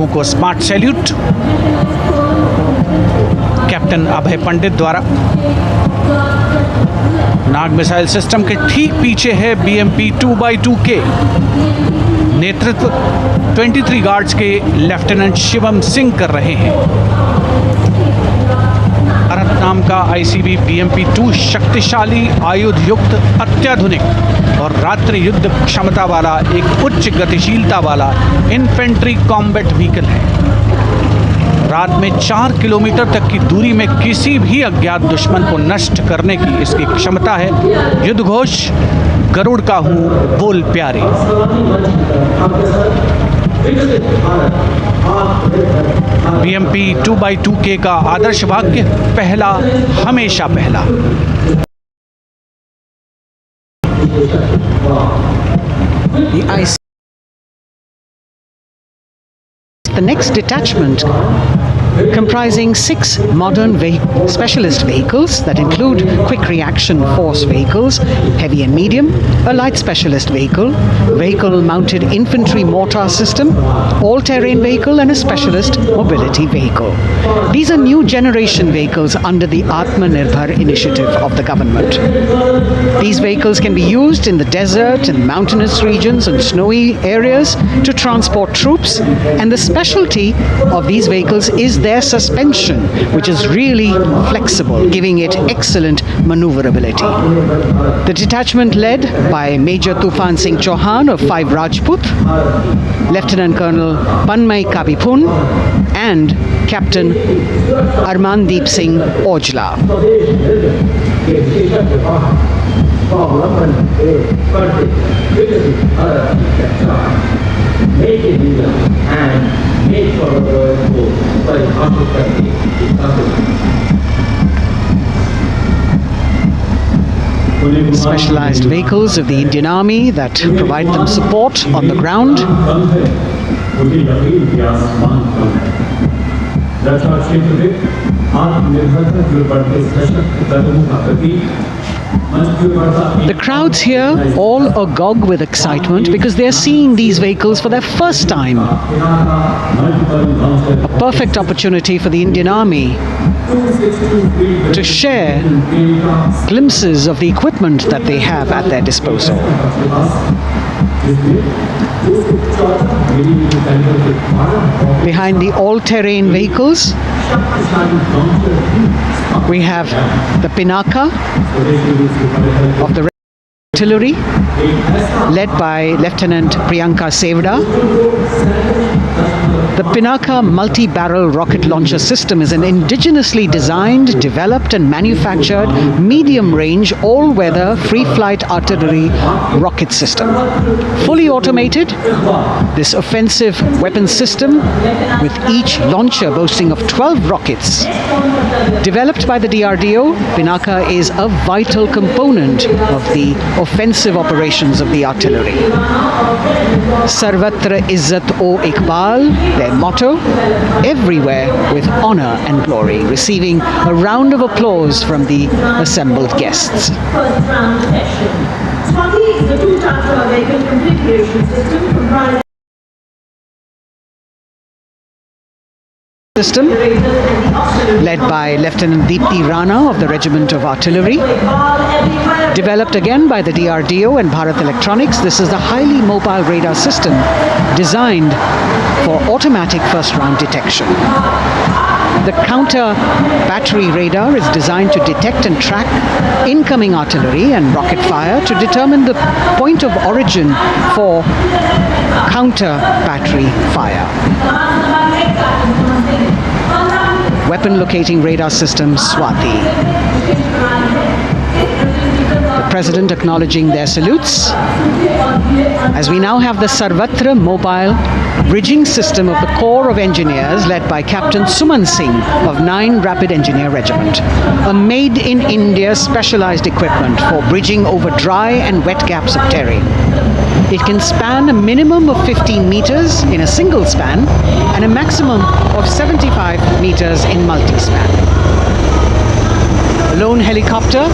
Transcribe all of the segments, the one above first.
जवानों को smart salute captain अभय पंडित द्वारा। नाग मिसाइल सिस्टम के ठीक पीछे है BMP 2x2K। नेतृत्व 23 गार्ड्स के लेफ्टिनेंट शिवम सिंह कर रहे हैं। भारत नाम का ICB BMP 2 शक्तिशाली, आयुध युक्त, अत्याधुनिक और रात्रि युद्ध क्षमता वाला एक उच्च गतिशीलता वाला इन्फेंट्री कॉम्बैट व्हीकल है। रात में 4 किलोमीटर तक की दूरी में किसी भी अज्ञात दुश्मन को नष्ट करने की इसकी क्षमता है। युद्ध घोष गरुड़ का हूँ बोल प्यारे। BMP 2x2K का आदर्श वाक्य पहला हमेशा पहला। The next detachment, comprising 6 modern specialist vehicles that include quick reaction force vehicles, heavy and medium, a light specialist vehicle, vehicle-mounted infantry mortar system, all-terrain vehicle and a specialist mobility vehicle. These are new generation vehicles under the Atmanirbhar initiative of the government. These vehicles can be used in the desert and mountainous regions and snowy areas to transport troops, and the specialty of these vehicles is their suspension, which is really flexible, giving it excellent maneuverability. The detachment led by Major Tufan Singh Chauhan of 5 Rajput, Lieutenant Colonel Panmay Kabipun and Captain Armandeep Singh Ojla. Specialized vehicles of the Indian Army that provide them support on the ground. The crowds here all agog with excitement because they are seeing these vehicles for their first time. A perfect opportunity for the Indian Army to share glimpses of the equipment that they have at their disposal. Behind the all-terrain vehicles, we have the Pinaka of the artillery, led by Lieutenant Priyanka Sevda. The Pinaka multi-barrel rocket launcher system is an indigenously designed, developed and manufactured medium-range, all-weather, free-flight artillery rocket system. Fully automated, this offensive weapon system, with each launcher boasting of 12 rockets. Developed by the DRDO, Pinaka is a vital component of the offensive operations of the artillery. Sarvatra Izzat-o Iqbal, their motto, everywhere with honor and glory, receiving a round of applause from the assembled guests. First round session. Swati is the two-tactor vehicle configuration system comprising system, led by Lieutenant Deepti Rana of the Regiment of Artillery. Developed again by the DRDO and Bharat Electronics, this is a highly mobile radar system designed for automatic first-round detection. The counter battery radar is designed to detect and track incoming artillery and rocket fire to determine the point of origin for counter battery fire. Weapon locating radar system Swati. The President acknowledging their salutes, as we now have the Sarvatra mobile bridging system of the Corps of Engineers led by Captain Suman Singh of 9 Rapid Engineer Regiment, a made-in-India specialized equipment for bridging over dry and wet gaps of terrain. It can span a minimum of 15 meters in a single span and a maximum of 75 meters in multi-span. A lone helicopter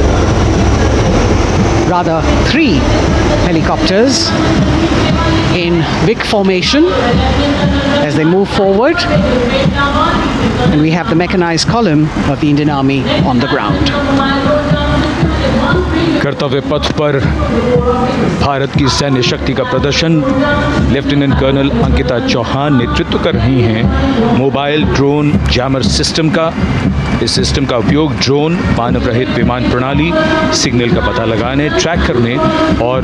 rather 3 helicopters in Vic formation as they move forward. And we have the mechanized column of the Indian Army on the ground. कर्तव्य पथ पर भारत की सैन्य शक्ति का प्रदर्शन lieutenant colonel Ankita Chauhan नेतृत्व कर रही हैं मोबाइल ड्रोन जैमर सिस्टम का। इस सिस्टम का उपयोग ड्रोन, मानव रहित विमान प्रणाली, सिग्नल का पता लगाने, ट्रैक करने और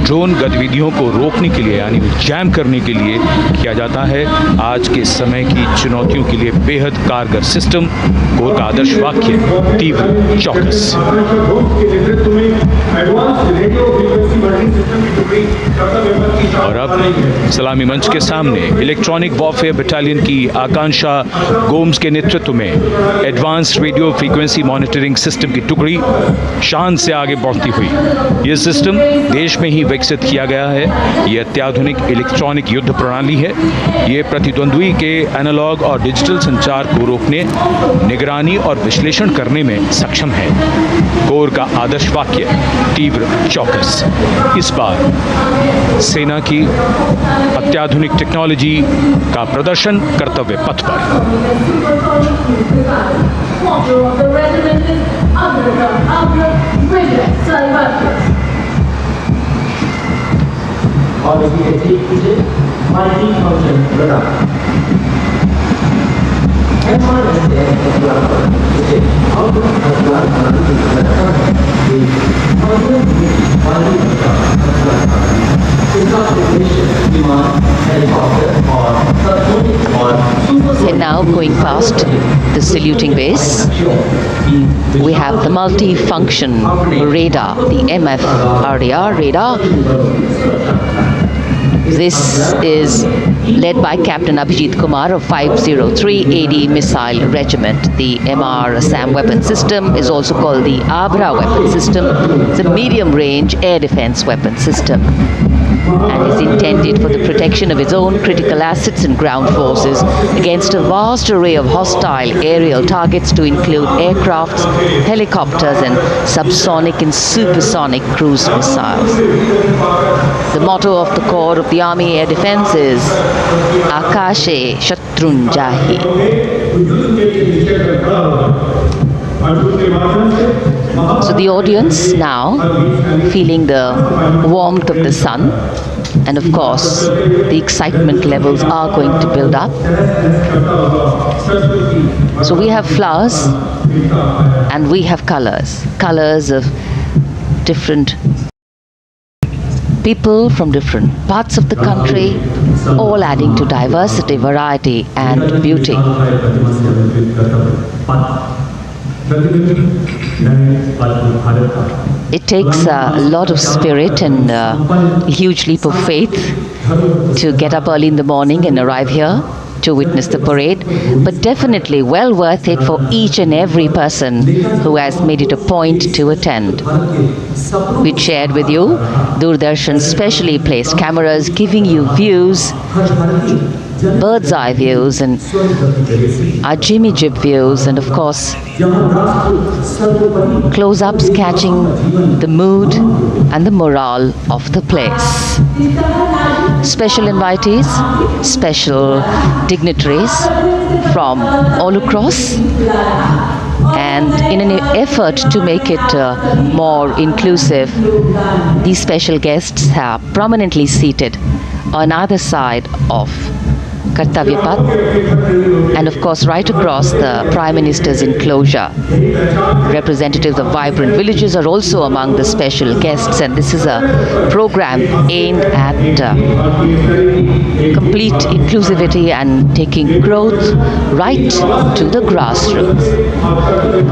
ड्रोन गतिविधियों को रोकने के लिए यानी जैम करने के लिए किया जाता है। आज के समय की चुनौतियों के लिए बेहद कारगर सिस्टम। कोर का आदर्श वाक्य तीव्र चौकस। और अब सलामी मंच के सामने इलेक्ट्रॉनिक वॉरफेयर बटालियन की आकांक्षा गोम्स के नेतृत्व में advance radio frequency monitoring system की टुकड़ी शान से आगे बढ़ती हुई। यह सिस्टम देश में ही विकसित किया गया है। यह अत्याधुनिक इलेक्ट्रॉनिक युद्ध प्रणाली है। ये प्रतिद्वंद्वी के एनालॉग और डिजिटल संचार को रोकने, निगरानी और विश्लेषण करने में सक्षम है। कोर का आदर्श वाक्य तीव्र चौकस। इस बार सेना की अत्याधुनिक टेक्नोलॉजी का प्रदर्शन कर्तव्य पथ पर। And now going past the saluting base, we have the multi-function radar, the MFRDR radar. This is led by Captain Abhijit Kumar of 503 AD Missile Regiment. The MR Assam weapon system is also called the Abra weapon system. It's a medium-range air defense weapon system and is intended for the protection of its own critical assets and ground forces against a vast array of hostile aerial targets to include aircrafts, helicopters and subsonic and supersonic cruise missiles. The motto of the Corps of the Army Air Defense is Akashe Shatrun Jahi. So the audience now feeling the warmth of the sun, and of course the excitement levels are going to build up. So we have flowers and we have colors of different people from different parts of the country, all adding to diversity, variety and beauty. It takes a lot of spirit and a huge leap of faith to get up early in the morning and arrive here to witness the parade, but definitely well worth it for each and every person who has made it a point to attend. We shared with you Doordarshan's specially placed cameras giving you views, bird's eye views and our Jimmy Jib views, and of course close-ups catching the mood and the morale of the place. Special invitees, special dignitaries from all across, and in an effort to make it more inclusive, these special guests are prominently seated on either side of Kartavya Path, and of course right across the Prime Minister's enclosure. Representatives of vibrant villages are also among the special guests, and this is a program aimed at complete inclusivity and taking growth right to the grassroots.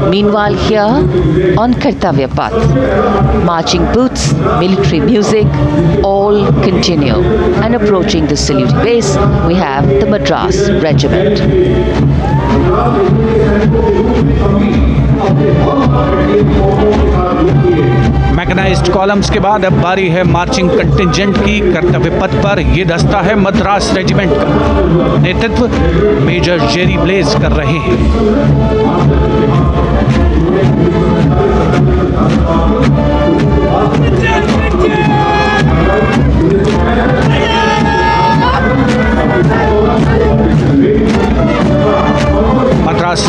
Meanwhile here on Kartavya Path, marching boots, military music all continue, and approaching the saluting base we have the Madras Regiment. Mechanised columns के बाद अब बारी है marching contingent की। कर्तव्य पथ पर ये दस्ता है मद्रास रेजिमेंट का। नेतृत्व मेजर जेरी ब्लेज कर रहे हैं।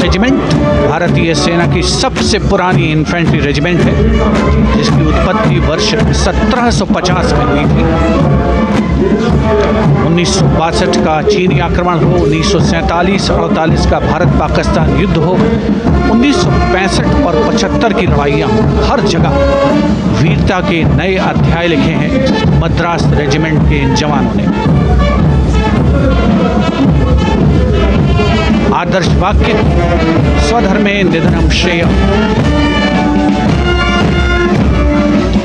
रेजिमेंट भारतीय सेना की सबसे पुरानी इन्फेंट्री रेजिमेंट है, जिसकी उत्पत्ति वर्ष 1750 में हुई थी। 1962 का चीनी आक्रमण हो, 1947-48 का भारत पाकिस्तान युद्ध हो, 1965 और 75 की लड़ाइयाँ, हर जगह वीरता के नए अध्याय लिखे हैं मद्रास रेजिमेंट के इन जवानों ने। आदर्श वाक्य स्वधर्मे निधनम श्रेय,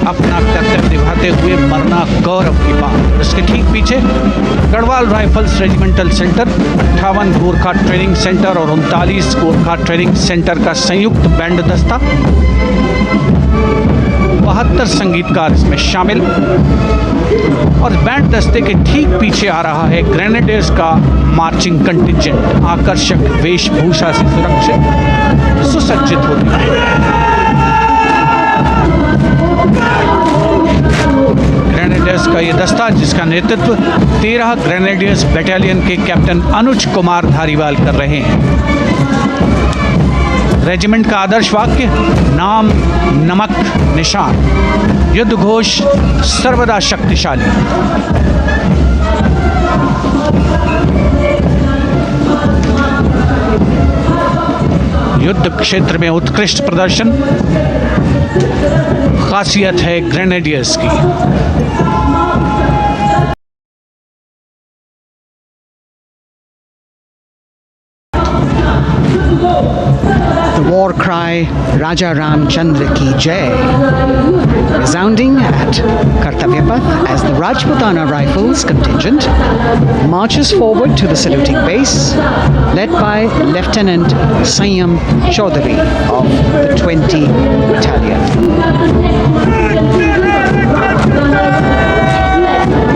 अपना कर्तव्य निभाते हुए मरना गौरव की बात। इसके ठीक पीछे Garhwal rifles regimental centre, 58 Gorkha training centre और 39 गोरखा ट्रेनिंग सेंटर का संयुक्त बैंड दस्ता, 72 संगीतकार इसमें शामिल। और बैंड दस्ते के ठीक पीछे आ रहा है ग्रेनेडियर्स का मार्चिंग कंटिंजेंट, आकर्षक वेशभूषा से सुरक्षित सुसज्जित होते हैं। ग्रेनेडियर्स का ये दस्ता, जिसका नेतृत्व 13 ग्रेनेडियर्स बटालियन के कैप्टन अनुज कुमार धारीवाल कर रहे हैं। रेजिमेंट का आदर्श वाक्य नाम नमक निशान, युद्ध घोष सर्वदा शक्तिशाली। युद्ध क्षेत्र में उत्कृष्ट प्रदर्शन खासियत है ग्रेनेडियर्स की। The war cry Raja Ramchandra Ki Jai resounding at Kartavya Path as the Rajputana Rifles contingent marches forward to the saluting base, led by Lieutenant Sanyam Chaudhary of the 20 Battalion.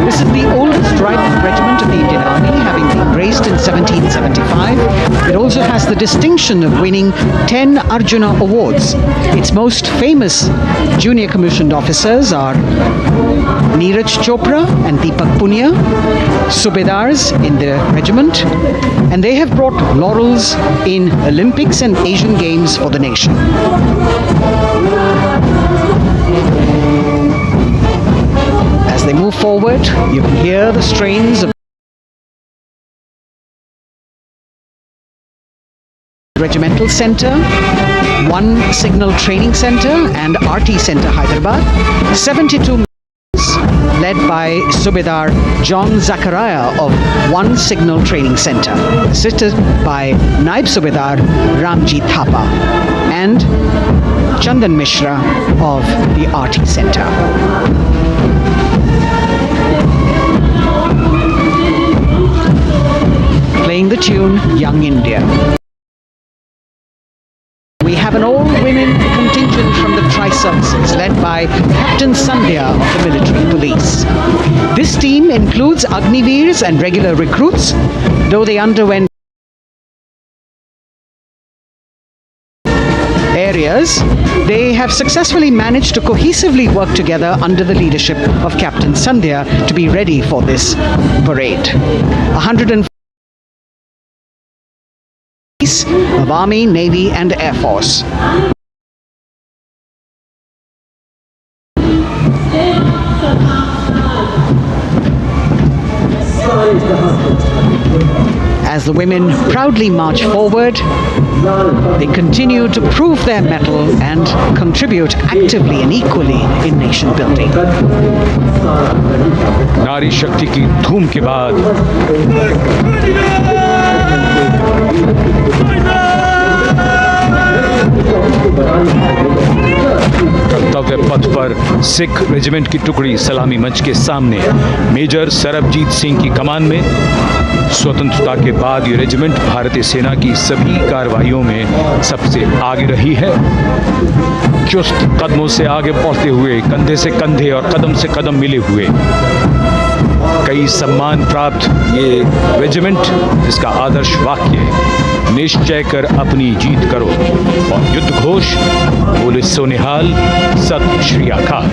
This is the oldest rifle regiment of the Indian Army, having been raised in 1775. It also has the distinction of winning 10 Arjuna Awards. Its most famous junior commissioned officers are Neeraj Chopra and Deepak Punia, Subedars in the regiment, and they have brought laurels in Olympics and Asian Games for the nation. As they move forward, you can hear the strains of Regimental Center, One Signal Training Center and RT Center Hyderabad, 72 led by Subedar John Zachariah of One Signal Training Center, assisted by Naib Subedar Ramji Thapa and Chandan Mishra of the RT Center. Playing the tune Young India. We have an all-women contingent from the Tri-Services led by Captain Sandhya of the military police. This team includes Agniveers and regular recruits, though they underwent areas, they have successfully managed to cohesively work together under the leadership of Captain Sandhya to be ready for this parade. 140 of Army, Navy and Air Force. As the women proudly march forward, they continue to prove their mettle and contribute actively and equally in nation building. नारी शक्ति की धूम के बाद कर्तव्य पथ पर Sikh regiment की टुकड़ी सलामी मंच के सामने मेजर सरबजीत सिंह की कमान में। स्वतंत्रता के बाद ये रेजिमेंट भारतीय सेना की सभी कार्रवाइयों में सबसे आगे रही है। चुस्त कदमों से आगे बढ़ते हुए, कंधे से कंधे और कदम से कदम मिले हुए, कई सम्मान प्राप्त ये रेजिमेंट, जिसका आदर्श वाक्य निश्चय कर अपनी जीत करो और युद्ध घोष बोले सोनिहाल सत श्री अकाल।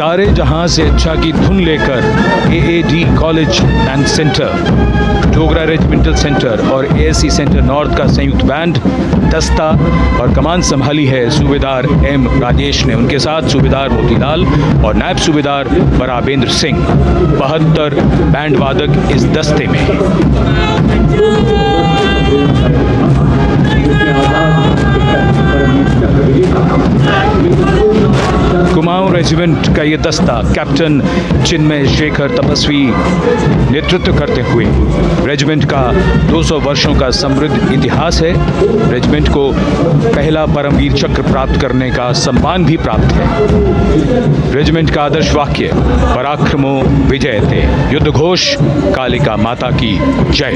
सारे जहां से अच्छा की धुन लेकर AAD college and centre, Dogra regimental centre और एएससी सेंटर नॉर्थ का संयुक्त बैंड, दस्ता और कमान संभाली है सूबेदार एम राजेश ने। उनके साथ सूबेदार मोतीलाल और नायब सूबेदार बराबेंद्र सिंह। 72 बैंड वादक इस दस्ते में। कुमाऊं रेजिमेंट का ये दस्ता कैप्टन चिन्मय शेखर तपस्वी नेतृत्व करते हुए, रेजिमेंट का 200 वर्षों का समृद्ध इतिहास है। रेजिमेंट को पहला परमवीर चक्र प्राप्त करने का सम्मान भी प्राप्त है। रेजिमेंट का आदर्श वाक्य पराक्रमो विजयते, युद्ध घोष कालिका माता की जय।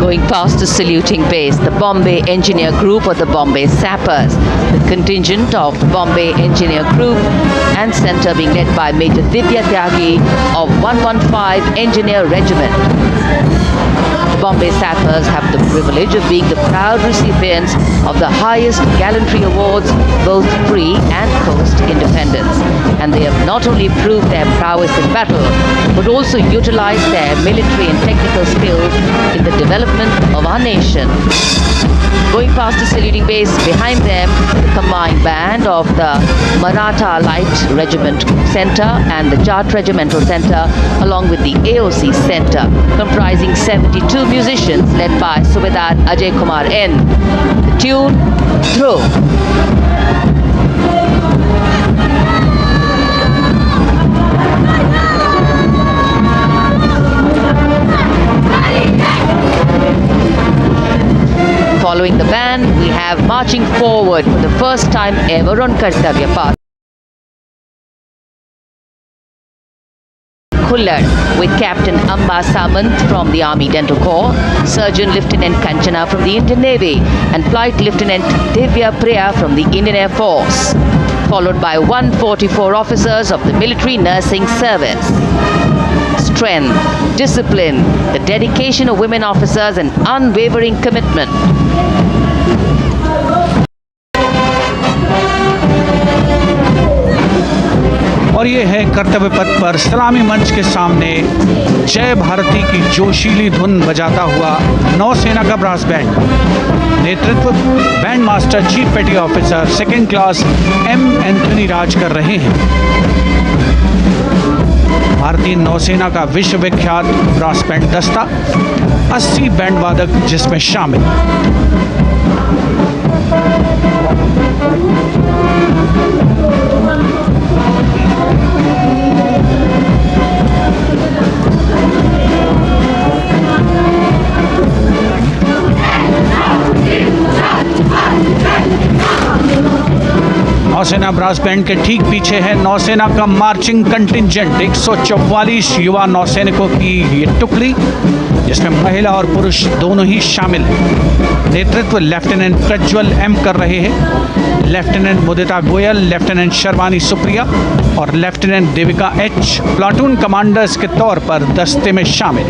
Going past the saluting base, the Bombay Engineer Group or the Bombay Sappers, the contingent of the Bombay Engineer Group and Centre being led by Major Divya Tyagi of 115 Engineer Regiment. The Bombay Sappers have the privilege of being the proud recipients of the highest gallantry awards, both pre and post independence. And they have not only proved their prowess in battle, but also utilized their military and technical skills in the development of our nation. Going past the saluting base, behind them, the combined band of the Maratha Light Regiment Centre and the Jat Regimental Centre, along with the AOC Centre, comprising 72 musicians led by Subedar Ajay Kumar N. The tune, Dhruv. Following the band, we have marching forward for the first time ever on Kartavya Path, Kullad, with Captain Amba Samant from the Army Dental Corps, Surgeon Lieutenant Kanchana from the Indian Navy, and Flight Lieutenant Divya Priya from the Indian Air Force, followed by 144 officers of the Military Nursing Service. Strength, discipline, the dedication of women officers and unwavering commitment. और ये है कर्तव्य पथ पर सलामी मंच के सामने जय भारती की जोशीली धुन बजाता हुआ नौसेना का ब्रास बैंड। नेतृत्व band master chief petty officer second class M Anthony Raj कर रहे हैं। भारतीय नौसेना का विश्व विख्यात ब्रास बैंड दस्ता, 80 बैंड वादक जिसमें शामिल। नौसेना ब्रास बैंड के ठीक पीछे है नौसेना का मार्चिंग कंटिंजेंट, 144 युवा नौसैनिकों की ये टुकड़ी, जिसमें महिला और पुरुष दोनों ही शामिल हैं। नेतृत्व लेफ्टिनेंट प्रज्वल एम कर रहे हैं। लेफ्टिनेंट मुदिता गोयल, लेफ्टिनेंट शर्वानी सुप्रिया और lieutenant Devika H platoon commanders के तौर पर दस्ते में शामिल।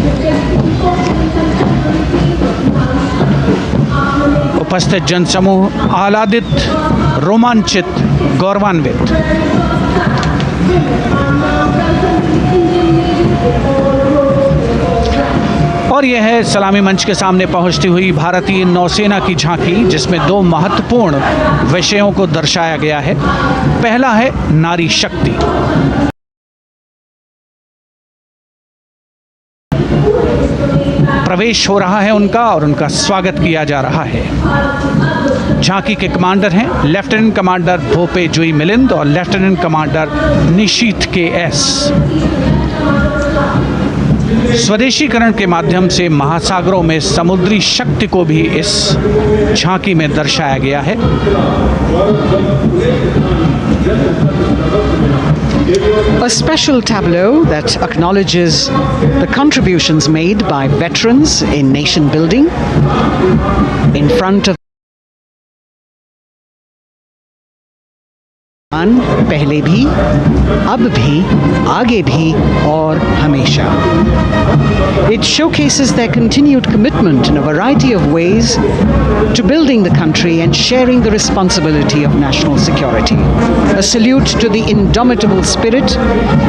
उपस्थित जनसमूह आह्लादित, रोमांचित, गौरवान्वित। और यह है सलामी मंच के सामने पहुंचती हुई भारतीय नौसेना की झांकी, जिसमें 2 महत्वपूर्ण विषयों को दर्शाया गया है। पहला है नारी शक्ति। प्रवेश हो रहा है उनका और उनका स्वागत किया जा रहा है। झांकी के कमांडर हैं लेफ्टिनेंट कमांडर भोपे जुई मिलिंद और लेफ्टिनेंट कमांडर निशीथ के एस। स्वदेशीकरण के माध्यम से महासागरों में समुद्री शक्ति को भी इस झांकी में दर्शाया गया है। A special tableau that acknowledges the contributions made by veterans in nation building in front of पहले भी, अब भी, आगे भी और हमेशा. It showcases their continued commitment in a variety of ways to building the country and sharing the responsibility of national security. A salute to the indomitable spirit,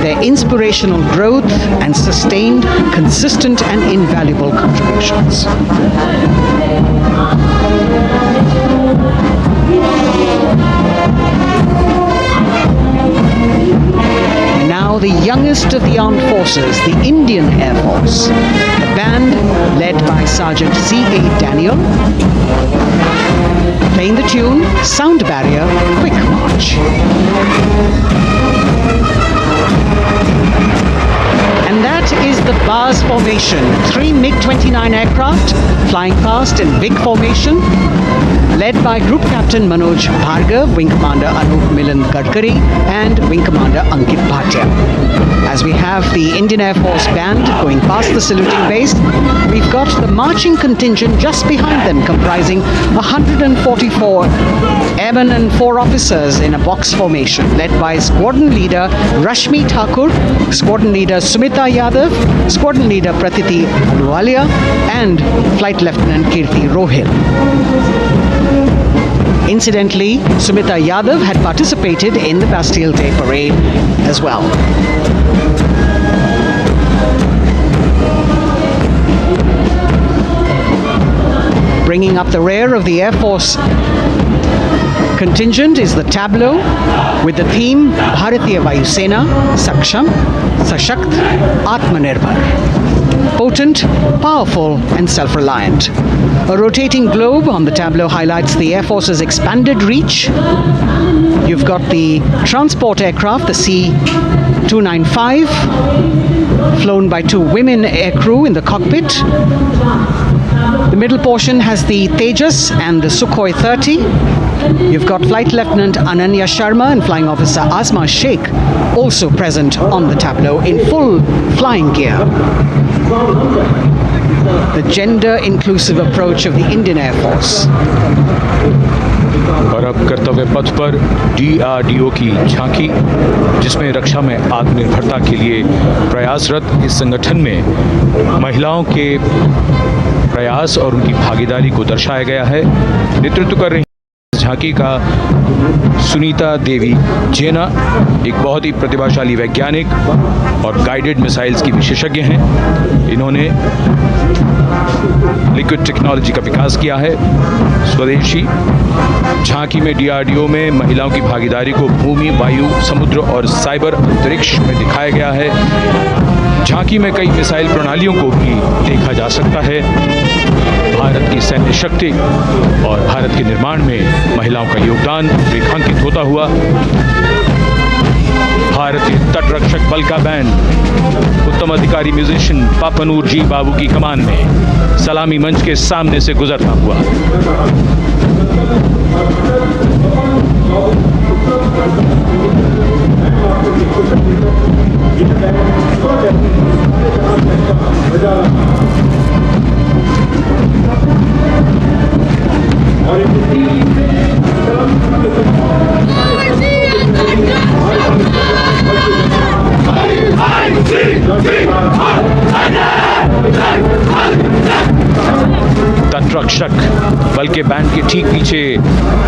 their inspirational growth and sustained, consistent and invaluable contributions. Now the youngest of the armed forces, the Indian Air Force, the band led by Sergeant C.A. Daniel, playing the tune Sound Barrier Quick March. And that is the Bars formation. 3 MiG-29 aircraft flying past in big formation, led by Group Captain Manoj Bhargav, Wing Commander Anup Milan Gadkari, and Wing Commander Ankit Bhatia. As we have the Indian Air Force band going past the saluting base, we've got the marching contingent just behind them, comprising 144 airmen and 4 officers in a box formation, led by Squadron Leader Rashmi Thakur, Squadron Leader Sumita Yadav, Squadron Leader Pratiti Aluwalia, and Flight Lieutenant Kirti Rohil. Incidentally, Sumita Yadav had participated in the Bastille Day parade as well. Bringing up the rear of the Air Force contingent is the tableau with the theme Bharatiya Vayu Sena Saksham, Sashakt, Atmanirbhar. Potent, powerful and self-reliant. A rotating globe on the tableau highlights the Air Force's expanded reach. You've got the transport aircraft, the C-295, flown by 2 women aircrew in the cockpit. The middle portion has the Tejas and the Sukhoi 30. You've got Flight Lieutenant Ananya Sharma and Flying Officer Asma Sheikh also present on the tableau in full flying gear. The gender-inclusive approach of the Indian Air Force. और अब कर्तव्य पथ पर DRDO की झांकी, जिसमें रक्षा में आत्मनिर्भरता के लिए प्रयासरत इस संगठन में महिलाओं के प्रयास और उनकी भागीदारी को दर्शाया गया है. नेतृत्व कर रही झांकी का सुनीता देवी जेना एक बहुत ही प्रतिभाशाली वैज्ञानिक और गाइडेड मिसाइल्स की विशेषज्ञ हैं. इन्होंने लिक्विड टेक्नोलॉजी का विकास किया है स्वदेशी. झांकी में DRDO में महिलाओं की भागीदारी को भूमि, वायु, समुद्र और साइबर अंतरिक्ष में दिखाया गया है. झांकी में कई मिसाइल प्रणालियों को भी देखा जा सकता है. भारत की सैन्य शक्ति और भारत के निर्माण में महिलाओं का योगदान रेखांकित होता हुआ भारतीय तटरक्षक बल का बैंड उत्तम अधिकारी म्यूजिशियन पापनूर जी बाबू की कमान में सलामी मंच के सामने से गुजरता हुआ. तटरक्षक बल के बैंड के ठीक पीछे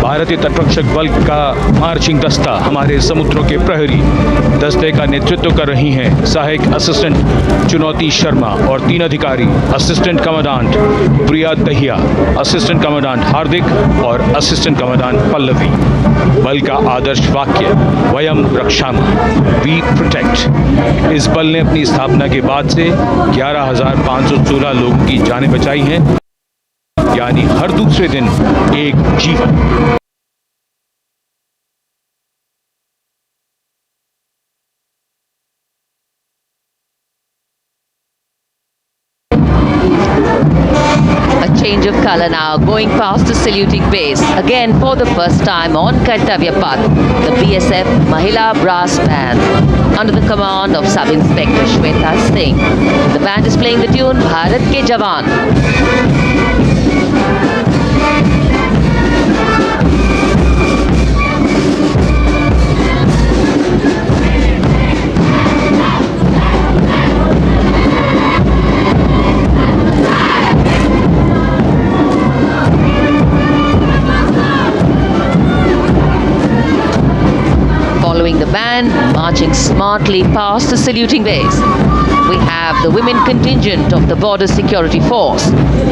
भारतीय तटरक्षक बल का मार्चिंग दस्ता हमारे समुद्रों के प्रहरी दस्ते का नेतृत्व कर रही हैं सहायक असिस्टेंट चुनौती शर्मा और 3 अधिकारी असिस्टेंट कमांडेंट प्रिया दहिया, असिस्टेंट कमांडेंट हार्दिक और असिस्टेंट कमांडेंट पल्लवी. बल का आदर्श वाक्य वयम रक्षामः, वी प्रोटेक्ट. इस बल ने अपनी स्थापना के बाद से 11,516 लोगों की जानें बचाई हैं, यानी हर दूसरे दिन एक जीवन. A change of color now, going past the saluting base. Again, for the first time on Kartavya Path, the BSF Mahila Brass Band, under the command of Sub-Inspector Shweta Singh. The band is playing the tune Bharat Ke Jawan. Following the band, marching smartly past the saluting base, we have the women contingent of the Border Security Force,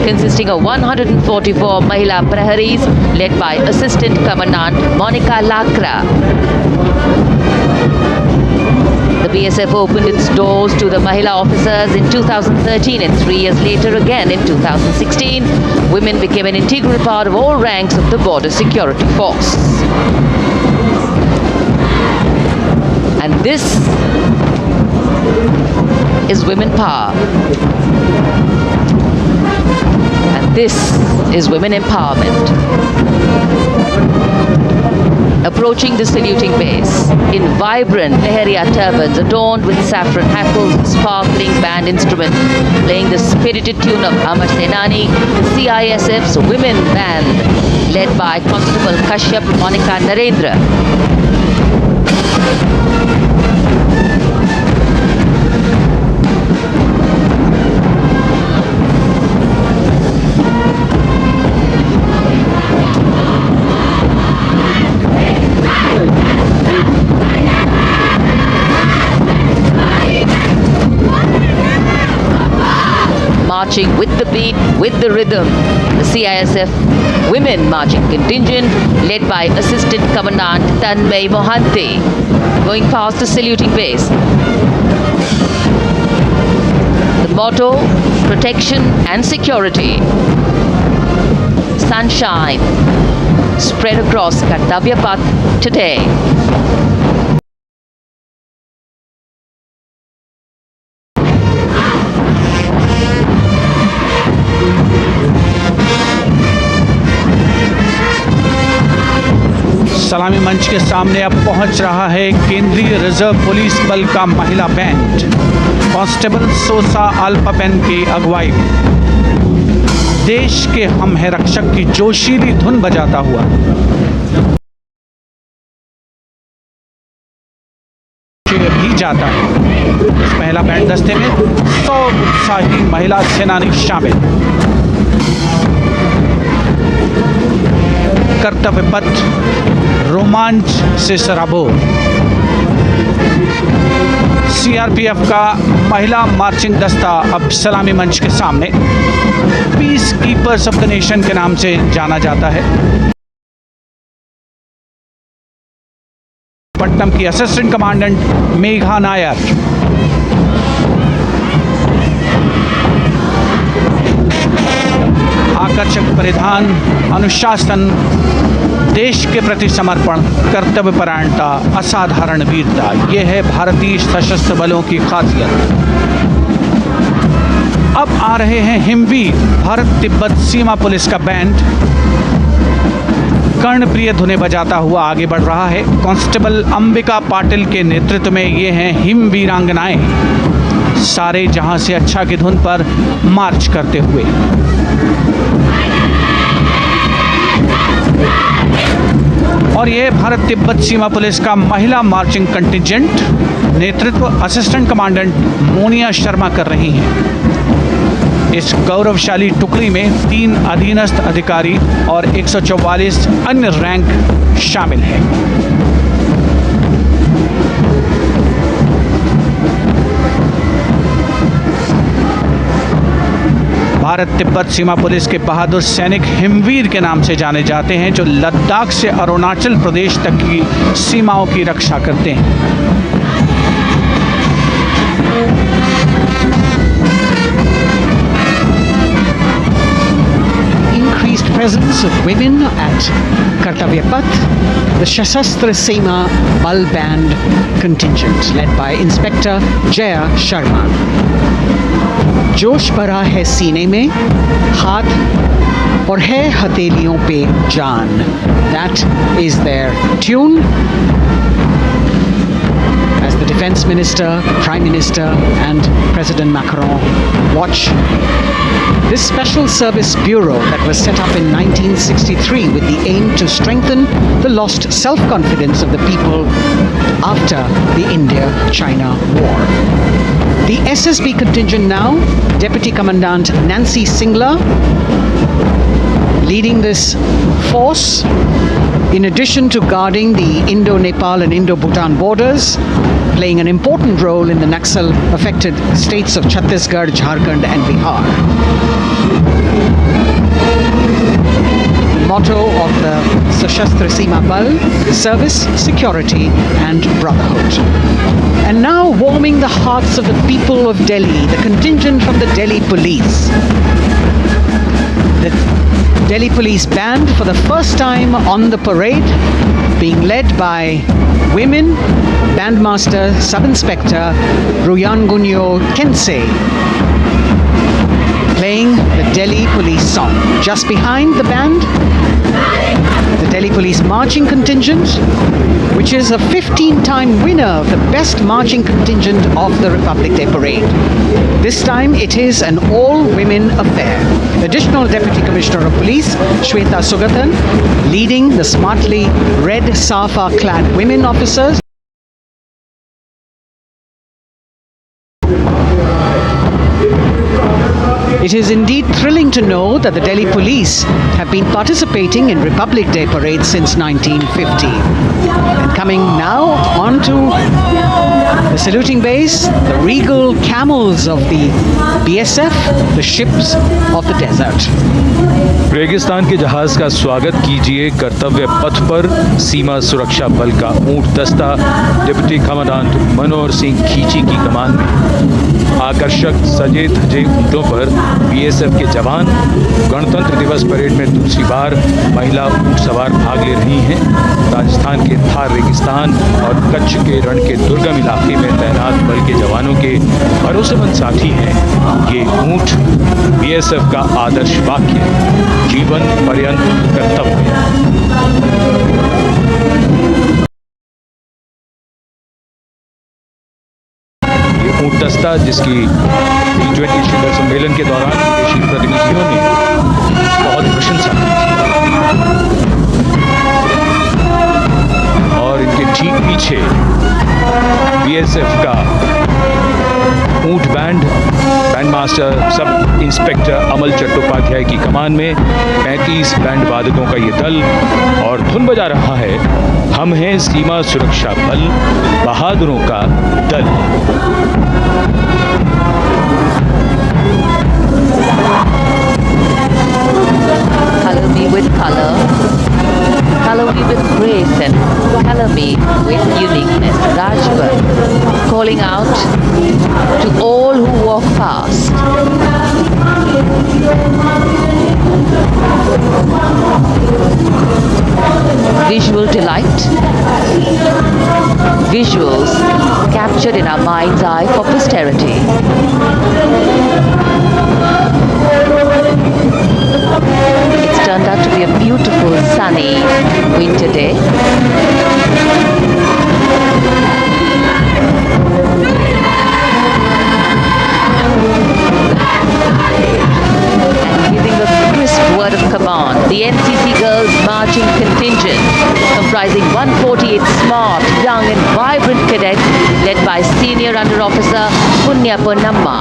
consisting of 144 Mahila Praharis, led by Assistant Commandant Monica Lakra. The BSF opened its doors to the Mahila officers in 2013, and 3 years later again in 2016, women became an integral part of all ranks of the Border Security Force. And this is women power. And this is women empowerment. Approaching the saluting base in vibrant Leheria turbans adorned with saffron hackles, sparkling band instrument, playing the spirited tune of Amar Senani, the CISF's women band, led by Constable Kashyap Monica Narendra. Marching with the beat, with the rhythm, the CISF Women Marching Contingent, led by Assistant Commandant Tanmay Mohanty, going past the saluting base. The motto, protection and security. Sunshine spread across Kartavya Path today. सलामी मंच के सामने अब पहुंच रहा है केंद्रीय reserve police बल का महिला बैंड कांस्टेबल सोसा अल्पापेन की अगुवाई में देश के हम है रक्षक की जोशीली धुन बजाता हुआ भी जाता है। इस महिला बैंड दस्ते में 100 उत्साही महिला सेनानी शामिल। कर्तव्य पथ रोमांच से सराबोर। सीआरपीएफ का महिला मार्चिंग दस्ता अब सलामी मंच के सामने peace keepers of the nation के नाम से जाना जाता है। पट्टनम की असिस्टेंट कमांडेंट मेघा नायर, आकर्षक परिधान, अनुशासन, देश के प्रति समर्पण, कर्तव्यपरायणता, असाधारण वीरता, ये है भारतीय सशस्त्र बलों की खासियत। अब आ रहे हैं हिमवीर भारत तिब्बत सीमा पुलिस का बैंड कर्णप्रिय धुनें बजाता हुआ आगे बढ़ रहा है। कांस्टेबल अंबिका पाटिल के नेतृत्व में ये हैं हिम वीरांगनाएं सारे जहां से अच्छा की धुन पर मार्च करते हुए। और ये भारत तिब्बत सीमा पुलिस का महिला मार्चिंग कंटिजेंट नेतृत्व असिस्टेंट कमांडेंट मोनिया शर्मा कर रही हैं। इस गौरवशाली टुकड़ी में 3 अधीनस्थ अधिकारी और 144 अन्य रैंक शामिल हैं। भारत तिब्बत सीमा पुलिस के बहादुर सैनिक हिमवीर के नाम से जाने जाते हैं, जो लद्दाख से अरुणाचल प्रदेश तक की सीमाओं की रक्षा करते हैं। Increased presence of women at Kartavya Path, the Shasastra Seema Bal Band contingent led by Inspector Jaya Sharma. जोश भरा है सीने में, हाथ और है हथेलियों पे जान. That is their tune. As the Defense Minister, Prime Minister and President Macron watch this Special Service Bureau that was set up in 1963 with the aim to strengthen the lost self-confidence of the people after the India-China war. The SSB contingent now, Deputy Commandant Nancy Singla, leading this force, in addition to guarding the Indo-Nepal and Indo-Bhutan borders, playing an important role in the Naxal-affected states of Chhattisgarh, Jharkhand and Bihar. The motto of the Sashastra Seema Bal: service, security and brotherhood. And now warming the hearts of the people of Delhi, the contingent from the Delhi Police. The Delhi Police Band for the first time on the parade, being led by women, Bandmaster Sub-Inspector Ruyangunyo Kensei, playing the Delhi Police song. Just behind the band, the Delhi Police Marching Contingent, which is a 15-time winner of the Best Marching Contingent of the Republic Day Parade. This time it is an all-women affair. Additional Deputy Commissioner of Police, Shweta Sugathan, leading the smartly red safa-clad women officers. It is indeed thrilling to know that the Delhi Police have been participating in Republic Day parades since 1950. And coming now onto the saluting base, the regal camels of the BSF, the ships of the desert. रेगिस्तान के जहाज का स्वागत कीजिए कर्तव्य पथ पर सीमा सुरक्षा बल का ऊंट दस्ता डिप्टी कमांडेंट मनोहर सिंह खींची की कमान में। आकर्षक सजे धजे ऊंटों पर बीएसएफ के जवान। गणतंत्र दिवस परेड में दूसरी बार महिला ऊंट सवार भाग ले रही हैं। राजस्थान के थार रेगिस्तान और कच्छ के रण के दुर्गम इलाके में तैनात बल के जवानों के भरोसेमंद साथी हैं ये ऊंट। बीएसएफ का आदर्श वाक्य जीवन पर्यंत कर्तव्य। ये ऊंट दस्ता जिसकी G20 शिखर सम्मेलन के दौरान विदेशी प्रतिनिधियों ने बहुत प्रशंसा की और इनके ठीक पीछे बीएसएफ का ऊंट बैंड मास्टर सब इंस्पेक्टर अमल चट्टोपाध्याय की कमान में 35 बैंड वादकों का ये दल और धुन बजा रहा है हम हैं सीमा सुरक्षा बल बहादुरों का दल। Color me with color, color me with grace and color me with uniqueness. Rajput calling out to all who walk past. Visual delight, visuals captured in our mind's eye for posterity. It's turned out to be a beautiful sunny winter day. And giving a crisp word of command, the NCC Girls Marching Contingent, comprising 148 smart, young and vibrant cadets led by Senior Under Officer Punya Ponnamma.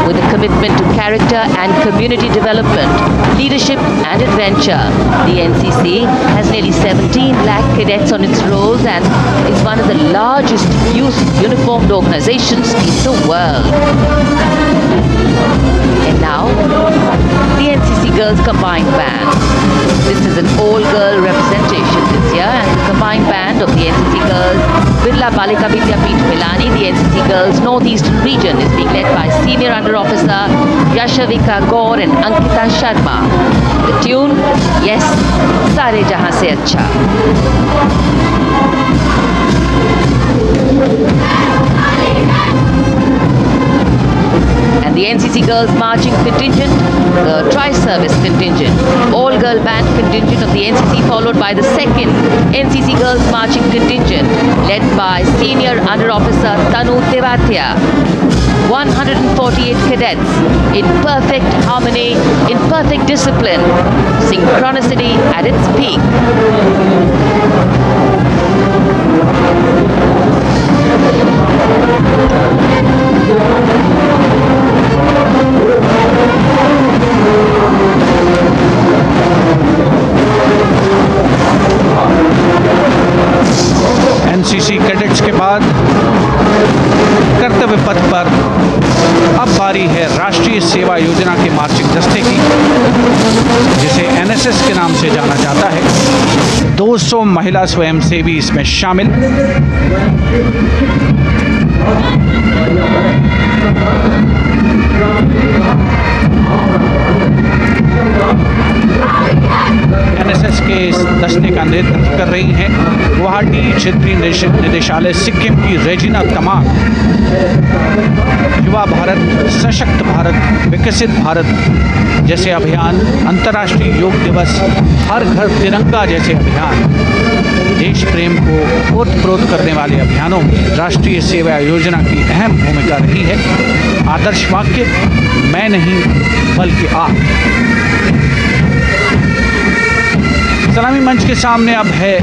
With a commitment to character and community development, leadership and adventure, the NCC has nearly 17 lakh cadets on its rolls and is one of the largest youth uniformed organizations in the world. And now, the NCC Girls Combined Band. This is an all-girl representation this year, and the combined band of the NCC Girls Birla Balika Vidyapeeth Milani, the NCC Girls Northeastern Region, is being led by Senior Under Officer Yashavika Gaur and Ankita Sharma. The tune, yes, Sare Jahan Se Acha. And the NCC Girls Marching Contingent, the Tri-Service Contingent, All-Girl Band Contingent of the NCC, followed by the second NCC Girls Marching Contingent, led by Senior Under Officer Tanu Tevatia. 148 cadets in perfect harmony, in perfect discipline, synchronicity at its peak. NCC cadets के बाद कर्तव्य पथ पर अब बारी है राष्ट्रीय सेवा योजना के मार्चिंग दस्ते की, जिसे एनएसएस के नाम से जाना जाता है। 200 महिला स्वयंसेवी इसमें शामिल। एनएसएस के इस दस्ते का नेतृत्व कर रही हैं गुवाहाटी क्षेत्रीय निदेशालय सिक्किम की रेजिना तमाम। युवा भारत, सशक्त भारत, विकसित भारत जैसे अभियान, अंतर्राष्ट्रीय योग दिवस, हर घर तिरंगा जैसे अभियान, देश प्रेम को ओतप्रोत करने वाले अभियानों में राष्ट्रीय सेवा योजना की अहम भूमिका रही है। आदर्श वाक्य, मैं नहीं बल्कि आप। सलामी मंच के सामने अब है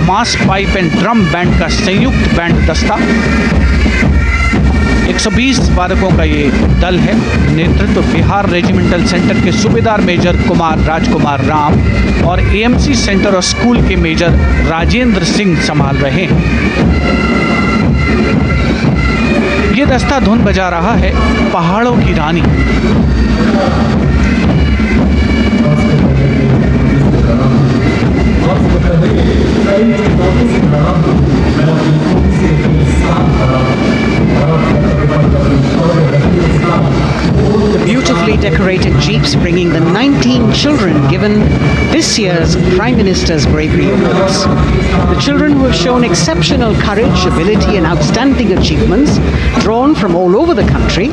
मास पाइप एंड ड्रम बैंड का संयुक्त बैंड दस्ता। 120 वादकों का ये दल है। नेतृत्व बिहार रेजिमेंटल सेंटर के सूबेदार मेजर राजकुमार राम और एएमसी सेंटर और स्कूल के मेजर राजेंद्र सिंह संभाल रहे हैं। ये दस्ता धुन बजा रहा है पहाड़ों की रानी। The beautifully decorated jeeps bringing the 19 children given this year's Prime Minister's Bravery Awards. The children who have shown exceptional courage, ability and outstanding achievements, drawn from all over the country,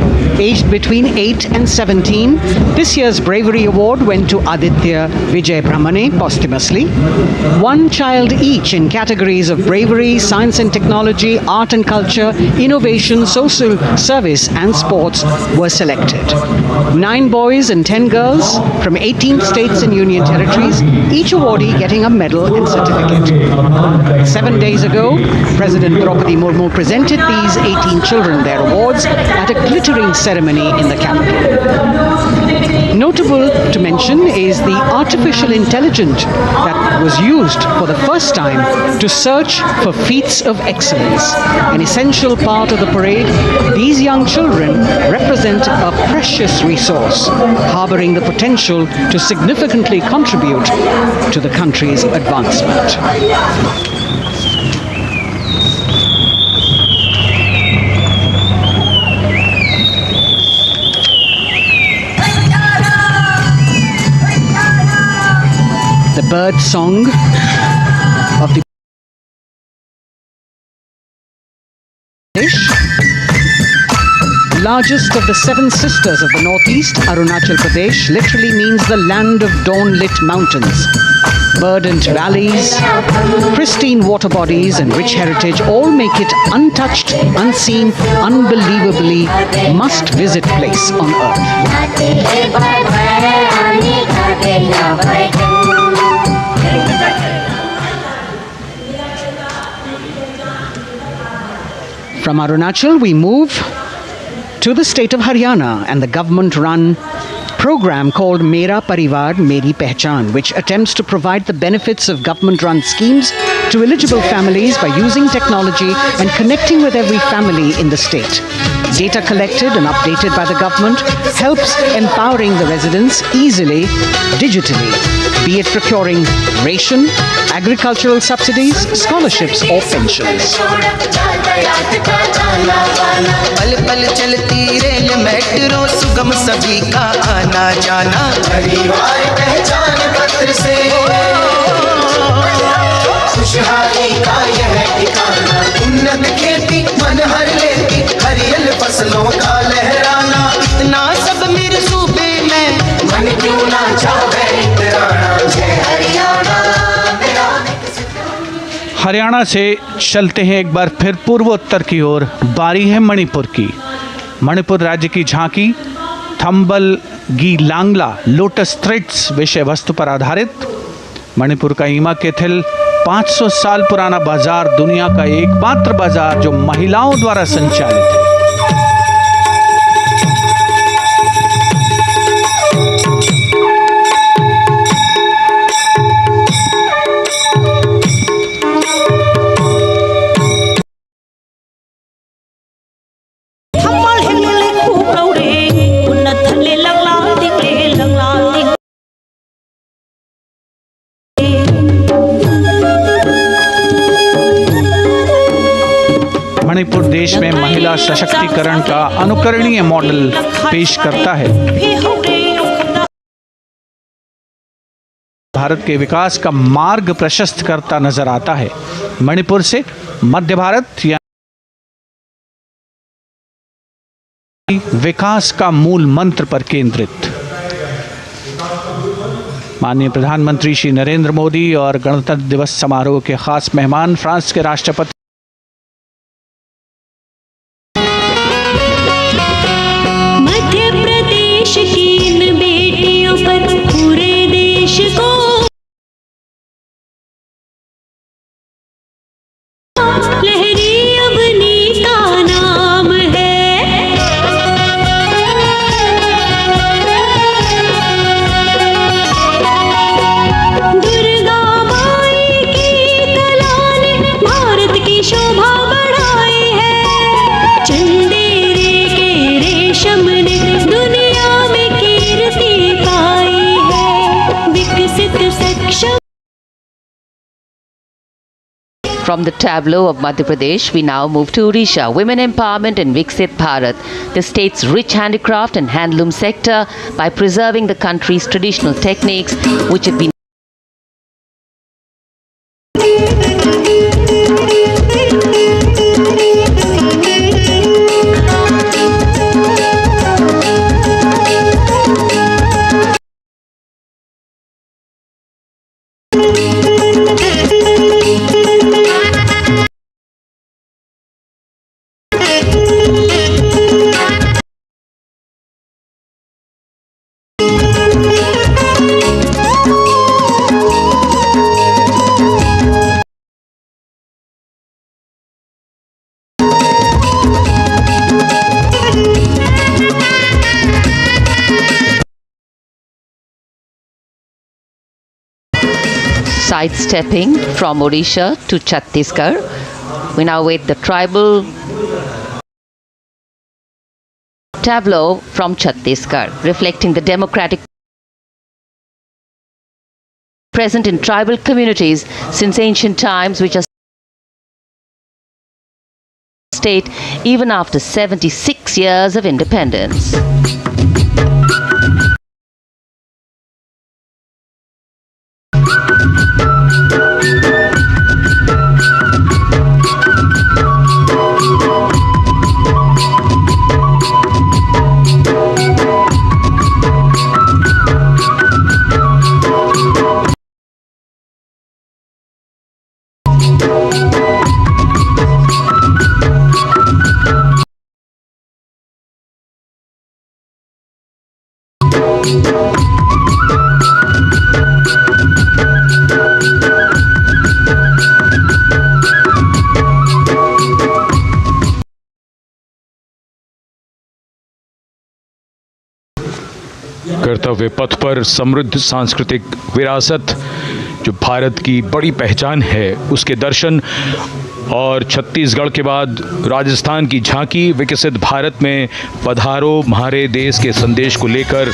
aged between 8 and 17. This year's Bravery Award went to Aditya Vijay Brahmane posthumously. One child each in categories of bravery, science and technology, art and culture, innovation, social service and sports were selected. 9 boys and 10 girls from 18 states and union territories, each awardee getting a medal and certificate. 7 days ago, President Draupadi Murmu presented these 18 children their awards at a glittering ceremony in the capital. Notable to mention is the artificial intelligence that was used for the first time to search for feats of excellence. An essential part of the parade, these young children represent a precious resource, harboring the potential to significantly contribute to the country's advancement. The bird song of the largest of the 7 sisters of the northeast, Arunachal Pradesh, literally means the land of dawn-lit mountains. Verdant valleys, pristine water bodies and rich heritage all make it untouched, unseen, unbelievably must-visit place on earth. From Arunachal, we move to the state of Haryana and the government-run program called Mera Parivar Meri Pehchan, which attempts to provide the benefits of government-run schemes to eligible families by using technology and connecting with every family in the state. Data collected and updated by the government helps empowering the residents easily, digitally, be it procuring ration, agricultural subsidies, scholarships or pensions. पल पल चलती rail metro सुगम सभी का आना जाना परिवार पहचान पत्र से खुशहाली का यह ठिकाना उन्नत खेती मन हर लेती हरियल फसलों का लहराना इतना हरियाणा से चलते हैं एक बार फिर पूर्वोत्तर की ओर। बारी है मणिपुर की। मणिपुर राज्य की झांकी थंबल गी लांगला लोटस थ्रेड्स विषय वस्तु पर आधारित। मणिपुर का ईमा केथिल 500 साल पुराना बाजार, दुनिया का एकमात्र बाजार जो महिलाओं द्वारा संचालित है। मणिपुर देश में महिला सशक्तिकरण का अनुकरणीय मॉडल पेश करता है। भारत के विकास का मार्ग प्रशस्त करता नजर आता है। मणिपुर से मध्य भारत या विकास का मूल मंत्र पर केंद्रित। माननीय प्रधानमंत्री श्री नरेंद्र मोदी और गणतंत्र दिवस समारोह के खास मेहमान फ्रांस के राष्ट्रपति From the tableau of Madhya Pradesh, we now move to Odisha. Women empowerment in Viksit Bharat, the state's rich handicraft and handloom sector, by preserving the country's traditional techniques, which have been sidestepping from Odisha to Chhattisgarh. We now wait the tribal tableau from Chhattisgarh, reflecting the democratic present in tribal communities since ancient times, which are state even after 76 years of independence. कर्तव्य पथ पर समृद्ध सांस्कृतिक विरासत जो भारत की बड़ी पहचान है उसके दर्शन, और छत्तीसगढ़ के बाद राजस्थान की झांकी विकसित भारत में पधारो म्हारे देश के संदेश को लेकर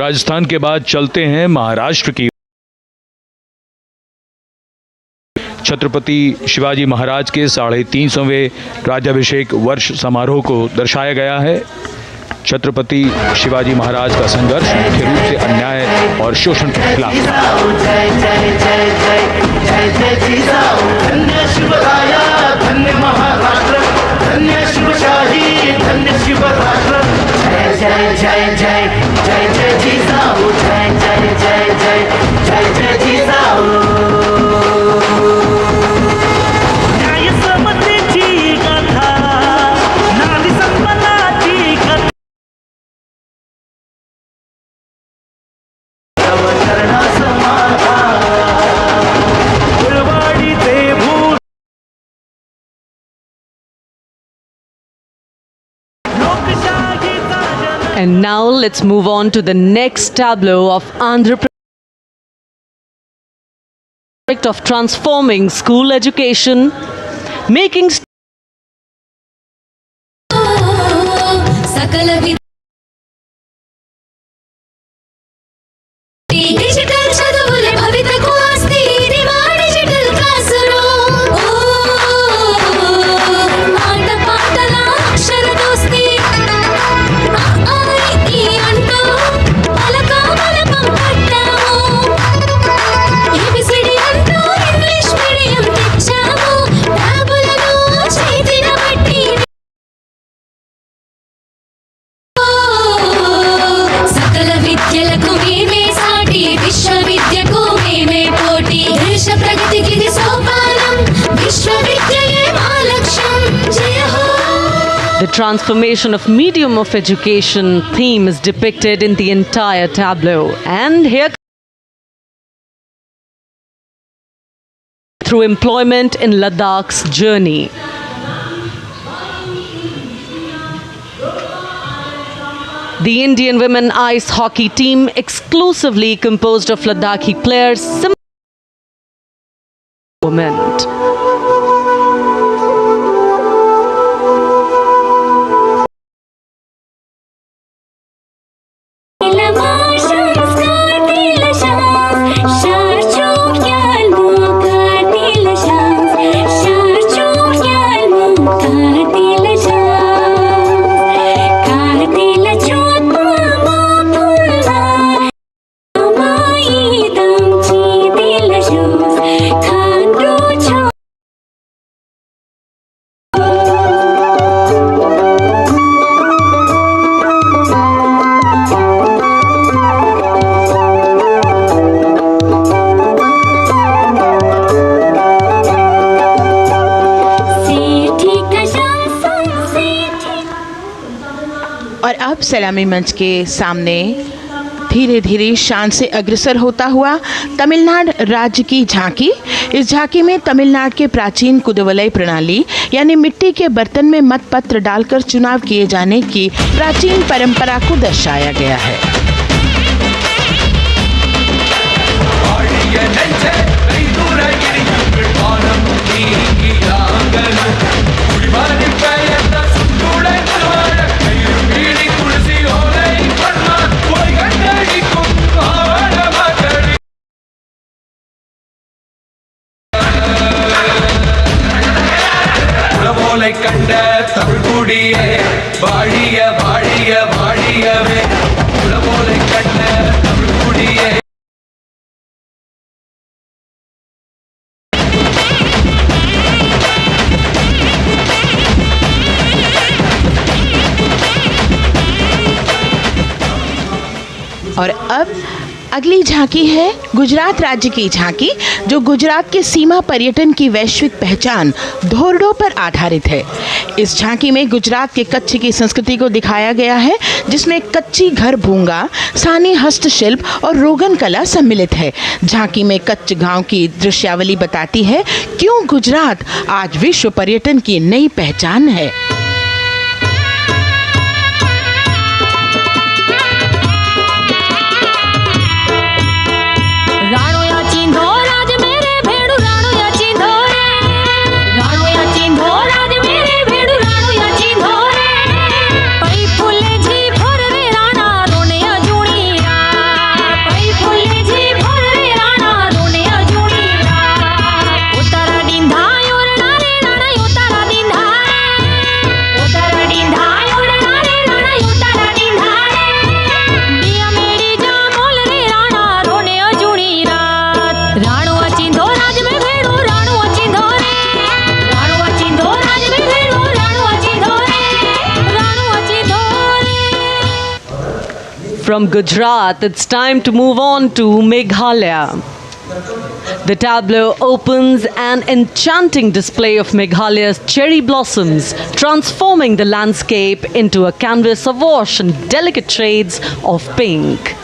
राजस्थान के बाद चलते हैं महाराष्ट्र की। छत्रपति शिवाजी महाराज के 350वें राज्याभिषेक वर्ष समारोह को दर्शाया गया है। छत्रपति शिवाजी महाराज का संघर्ष मुख्य रूप से अन्याय और शोषण के खिलाफ था। धन्य शिवराया, धन्य महाराष्ट्र, धन्य शिवशाही, धन्य शिवराष्ट्र। जय जय जय जय जय जय जिजाऊ, जय जय जय जय जय जय जिजाऊ। न्याय समतेची गाथा, नारी सन्मानाची कथा, अवतरणा समाधा, उरवाडीचे भूत, लोकशाहीचा जन. And now let's move on to the next tableau of Andhra Pradesh of transforming school education, making सकल डिजिटल చదువుల భవితకు ఆస్తి దివా డిజిటల్ క్లాస్ రూమ్ ఆట పాటల అక్షర దోస్తి ఈ అంటూ పలక బలపం పట్టాము ఏబిసిడి అంటూ ఇంగ్లీష్ మీడియం తెచ్చాము ట్యాబులను చేతిన బట్టి सकल विद्यలకు మేమే సాటి విశ్వవిద్యకు మేమే పోటీ దేశ ప్రగతికి ఇది సోపానం విశ్వవిద్యయే మా లక్ష్యం జయ హో. the transformation of medium of education theme is depicted in the entire tableau. And here, through employment in Ladakh's journey. The Indian women ice hockey team, exclusively composed of Ladakhi players, moment. और अब सलामी मंच के सामने धीरे धीरे शान से अग्रसर होता हुआ तमिलनाडु राज्य की झांकी। इस झांकी में तमिलनाडु के प्राचीन कुदवलय प्रणाली यानी मिट्टी के बर्तन में मतपत्र डालकर चुनाव किए जाने की प्राचीन परंपरा को दर्शाया गया है। கண்ட தமிழ்குடியே வாழிய வாழிய வாழியவே உலகோலை கண்ட தமிழ்குடியே. और अब अगली झांकी है गुजरात राज्य की झांकी, जो गुजरात के सीमा पर्यटन की वैश्विक पहचान धोरडो पर आधारित है। इस झांकी में गुजरात के कच्छ की संस्कृति को दिखाया गया है, जिसमें कच्ची घर भूंगा, सानी हस्तशिल्प और रोगन कला सम्मिलित है। झांकी में कच्छ गांव की दृश्यावली बताती है क्यों गुजरात आज विश्व पर्यटन की नई पहचान है। From Gujarat, it's time to move on to Meghalaya. The tableau opens an enchanting display of Meghalaya's cherry blossoms, transforming the landscape into a canvas awash in delicate shades of pink.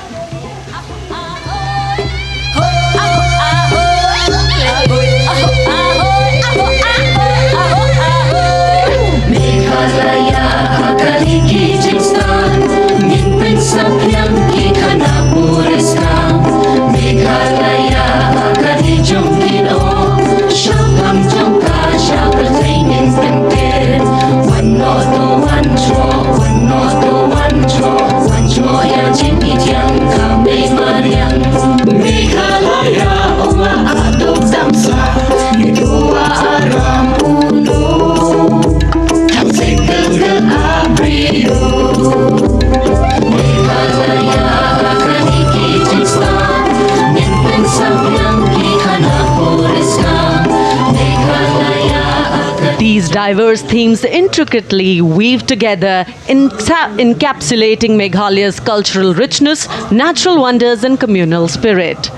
These diverse themes intricately weave together, encapsulating Meghalaya's cultural richness, natural wonders, and communal spirit.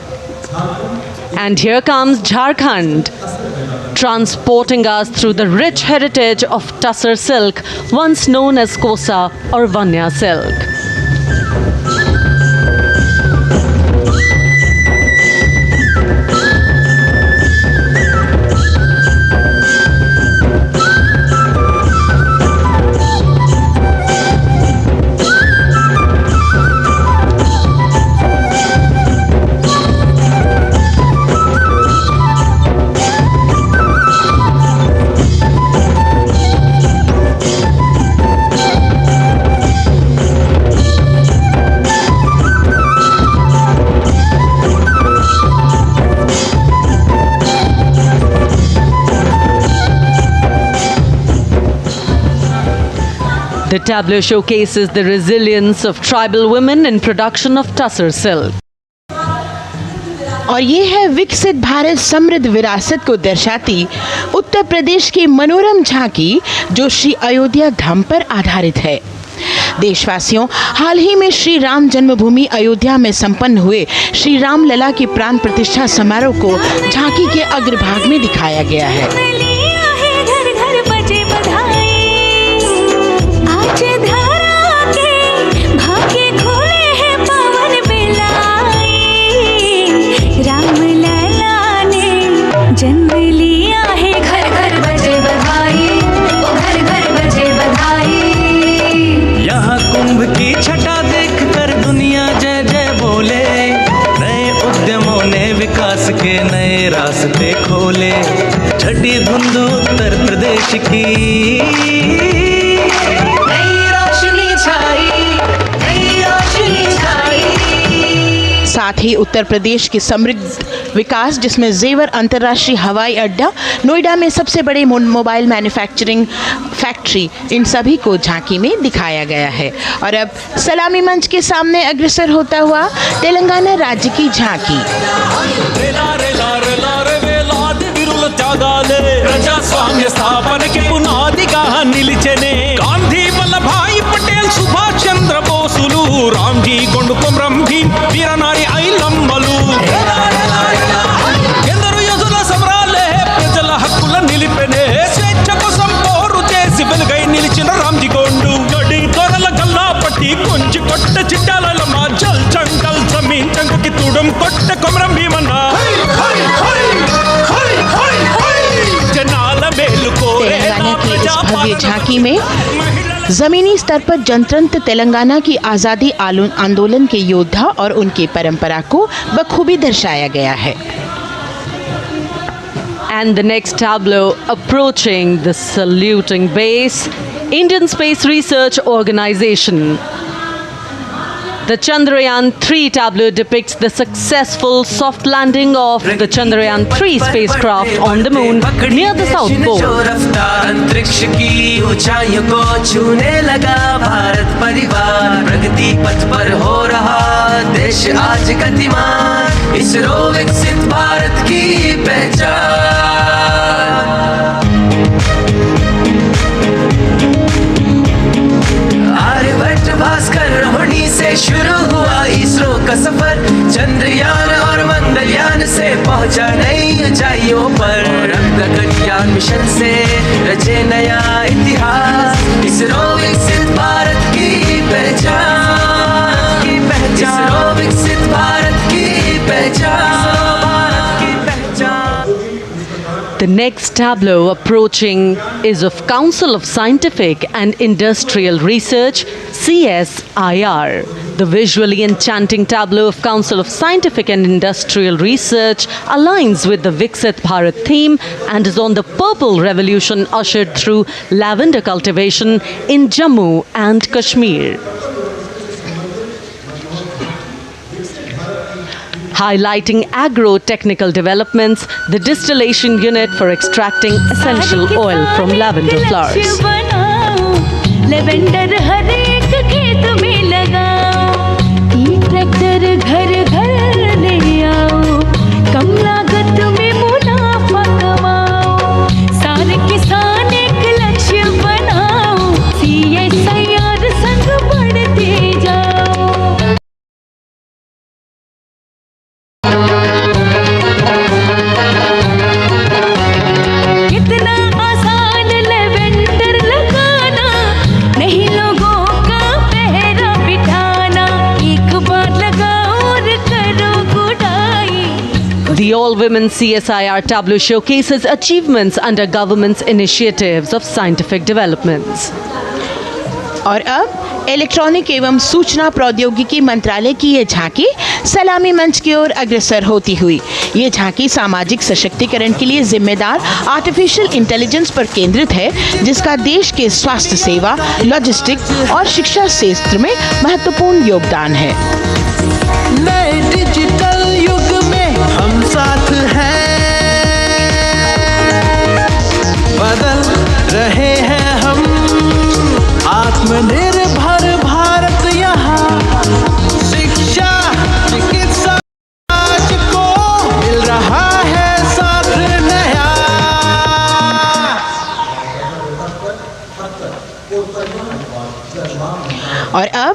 And here comes Jharkhand, transporting us through the rich heritage of Tussar silk, once known as Kosa or Vanya silk. The tableau showcases the resilience of tribal women in production of Tussar silk. और ये है विकसित भारत समृद्ध विरासत को दर्शाती उत्तर प्रदेश की मनोरम झांकी जो श्री अयोध्या धाम पर आधारित है। देशवासियों, हाल ही में श्री राम जन्मभूमि अयोध्या में संपन्न हुए श्री राम लला की प्राण प्रतिष्ठा समारोह को झांकी के अग्रभाग में दिखाया गया है। जन्म लिया है, घर घर बजे बधाई, ओ घर घर बजे बधाई। यहाँ कुंभ की छटा देख कर दुनिया जय जय बोले, नए उद्यमों ने विकास के नए रास्ते खोले। छठी धुंध उत्तर प्रदेश की नई रोशनी छाई, नई रोशनी छाई। साथ ही उत्तर प्रदेश की समृद्ध विकास जिसमें जेवर अंतर्राष्ट्रीय हवाई अड्डा, नोएडा में सबसे बड़े मोबाइल मैन्युफैक्चरिंग फैक्ट्री, इन सभी को झांकी में दिखाया गया है। और अब सलामी मंच के सामने अग्रसर होता हुआ तेलंगाना राज्य की झांकी। ప్రజాస్వామ్య స్థాపనకి పునాదిగా నిలిచెనే గాంధీ వల్లభాయ్ పటేల్ సుభాష్ చంద్ర బోసులు రామ్జీ గొండు కొమరం భీమ్ వీరనారి ఐలమ్మలు ఎందరో యోధుల సమరాలే ప్రజల హక్కుల నిలిపెనే స్వేచ్ఛ కోసం పోరు చేసి వెలుగై నిలిచిన రామ్జీ గొండు గడి దొరల గల్లా పట్టి కొంచి కొట్ట చిట్టాలమ్మ జల్ జంగల్ జమీన్ చంకుకి తుడం కొట్ట కొమరం భీమన్న तेलंगाना की इस भव्य झांकी में जमीनी स्तर पर जनतंत्र तेलंगाना की आज़ादी आंदोलन के योद्धा और उनकी परंपरा को बखूबी दर्शाया गया है। And the next tableau approaching the saluting base, Indian Space Research Organization. The Chandrayaan-3 tableau depicts the successful soft landing of the Chandrayaan-3 spacecraft on the moon near the South Pole. अंतरिक्ष की ऊंचाइयों को छूने लगा भारत परिवार, प्रगति पथ पर हो रहा देश आज गतिमान, इसरो विकसित भारत की पहचान। आर्यभट्ट भास्कर रोहिणी से शुरू हुआ नदियों पर गगनयान मिशन से रचे नया इतिहास, इसरो विकसित भारत की पहचान, इसरो विकसित भारत की पहचान। The next tableau approaching is of Council of Scientific and Industrial Research, CSIR. The visually enchanting tableau of Council of Scientific and Industrial Research aligns with the Viksit Bharat theme and is on the Purple Revolution ushered through lavender cultivation in Jammu and Kashmir. Highlighting agro-technical developments, the distillation unit for extracting essential oil from lavender flowers. Lavender हर एक खेत में लगाओ, ई tractor घर घर ले आओ, कम लागत में मुनाफा कमाओ, सारे किसान एक लक्ष्य बनाओ, CSIR संग बढ़ते जाओ। कितना आसान लेवेंडर लगाना, नहीं लोगों का पहरा बिठाना, एक बार लगाओ और करो गुडाई। The all-women CSIR tableau showcases achievements under government's initiatives of scientific developments. और अब इलेक्ट्रॉनिक एवं सूचना प्रौद्योगिकी मंत्रालय की ये झांकी सलामी मंच की ओर अग्रसर होती हुई। ये झांकी सामाजिक सशक्तिकरण के लिए जिम्मेदार आर्टिफिशियल इंटेलिजेंस पर केंद्रित है, जिसका देश के स्वास्थ्य सेवा, लॉजिस्टिक्स और शिक्षा क्षेत्र में महत्वपूर्ण योगदान है। नए डिजिटल युग में हम साथ हैं, बदल रहे हैं हम, आत्मनिर्भर भारत यहाँ, शिक्षा चिकित्सा आज को मिल रहा है साथ नया। और अब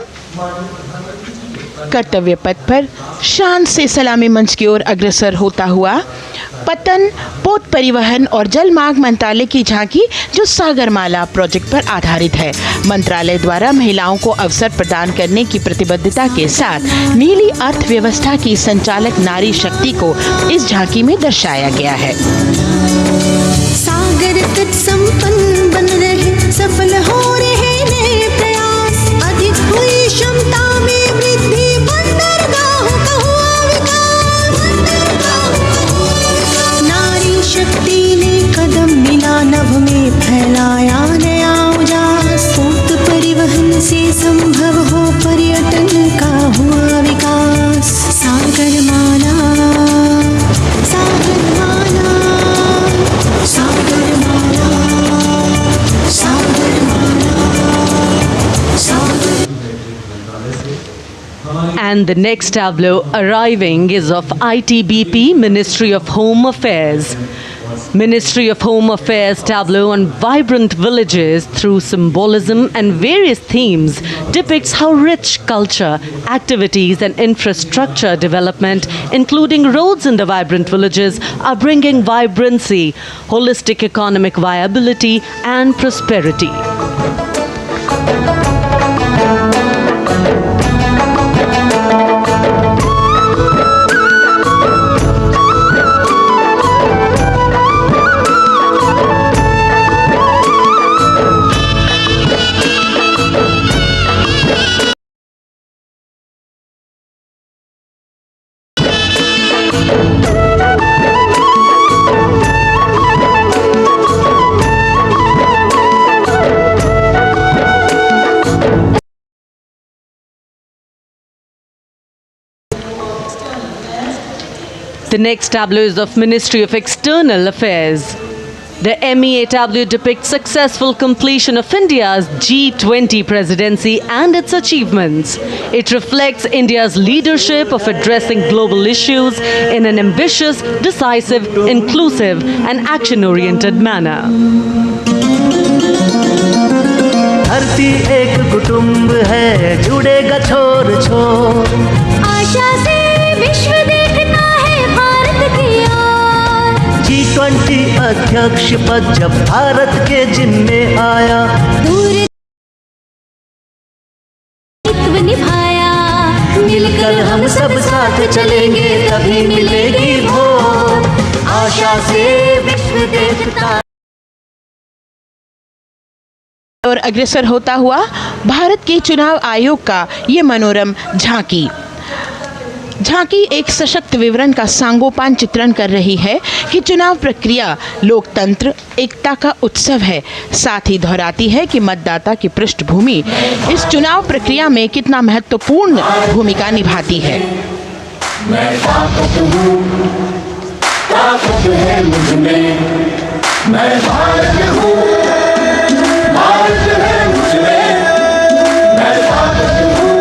कर्तव्य पथ पर शान से सलामी मंच की ओर अग्रसर होता हुआ पतन, पोत परिवहन और जल मार्ग मंत्रालय की झांकी, जो सागरमाला प्रोजेक्ट पर आधारित है। मंत्रालय द्वारा महिलाओं को अवसर प्रदान करने की प्रतिबद्धता के साथ नीली अर्थव्यवस्था की संचालक नारी शक्ति को इस झांकी में दर्शाया गया है। सागर तट संपन्न बन रहे, सफल हो रहे नए प्रयास, अधिक हुई क्षमता में वृद्धि, बंदरगाहों का हुआ विकास, नारी शक्ति ने कदम मिला नभ में, फैलाया नया उजास, पोत परिवहन से संभव हो पर्यटन का हुआ विकास। सागरमाला, सागरमाला, सागरमाला, सागरमाला, सागर। And the next tableau arriving is of ITBP, Ministry of Home Affairs. Ministry of Home Affairs tableau on vibrant villages through symbolism and various themes depicts how rich culture, activities and infrastructure development, including roads in the vibrant villages, are bringing vibrancy, holistic economic viability and prosperity. The next tableau is of Ministry of External Affairs. The MEA tableau depicts successful completion of India's G20 presidency and its achievements. It reflects India's leadership of addressing global issues in an ambitious, decisive, inclusive and action-oriented manner. धरती एक कुटुंब है, जुड़ेगा छोर छोर, आशा से विश्व देखता है भारत की ओर, जी 20 अध्यक्ष पद जब भारत के जिम्मे आया, दूर निभाया, मिलकर हम सब साथ चलेंगे तभी मिलेगी वोट, आशा से विश्व देखता। और अग्रसर होता हुआ भारत के चुनाव आयोग का ये मनोरम झांकी एक सशक्त विवरण का सांगोपान चित्रण कर रही है कि चुनाव प्रक्रिया लोकतंत्र एकता का उत्सव है। साथ ही दोहराती है कि मतदाता की पृष्ठभूमि इस चुनाव प्रक्रिया में कितना महत्वपूर्ण भूमिका निभाती है। मैं ताकत हूँ, ताकत है मुझ में, मैं भारत हूँ, भारत है मुझ में, मैं ताकत हूँ,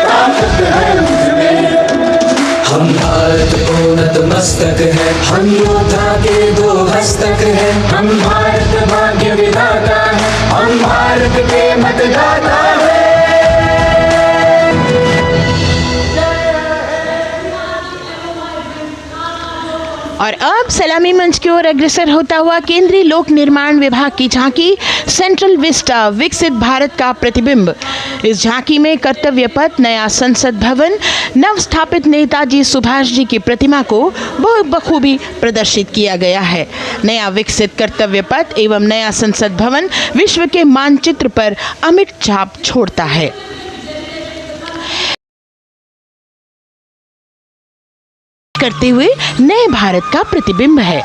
ताकत है मुझ में। हम भारत को नतमस्तक है, हम योद्धा के 2 हस्तक है, हम भारत भाग्य विधाता है, हम भारत के मतदाता है। और अब सलामी मंच की ओर अग्रसर होता हुआ केंद्रीय लोक निर्माण विभाग की झांकी सेंट्रल विस्टा विकसित भारत का प्रतिबिंब। इस झांकी में कर्तव्य पथ, नया संसद भवन, नव स्थापित नेताजी सुभाष जी की प्रतिमा को बहुत बखूबी प्रदर्शित किया गया है। नया विकसित कर्तव्य पथ एवं नया संसद भवन विश्व के मानचित्र पर अमिट छाप छोड़ता है। करते हुए नए भारत का प्रतिबिंब है।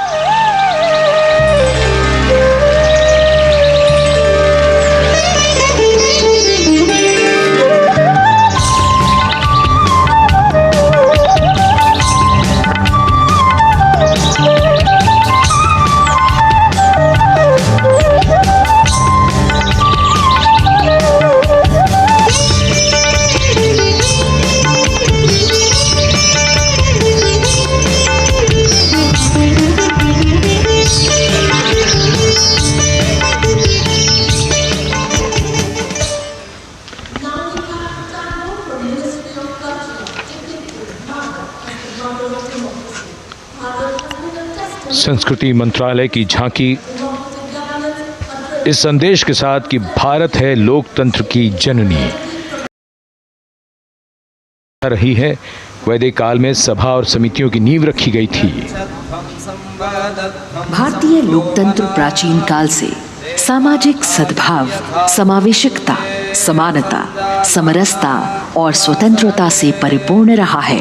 संस्कृति मंत्रालय की झांकी इस संदेश के साथ कि भारत है लोकतंत्र की जननी रही है। वैदिक काल में सभा और समितियों की नींव रखी गई थी। भारतीय लोकतंत्र प्राचीन काल से सामाजिक सद्भाव, समावेशकता, समानता, समरसता और स्वतंत्रता से परिपूर्ण रहा है।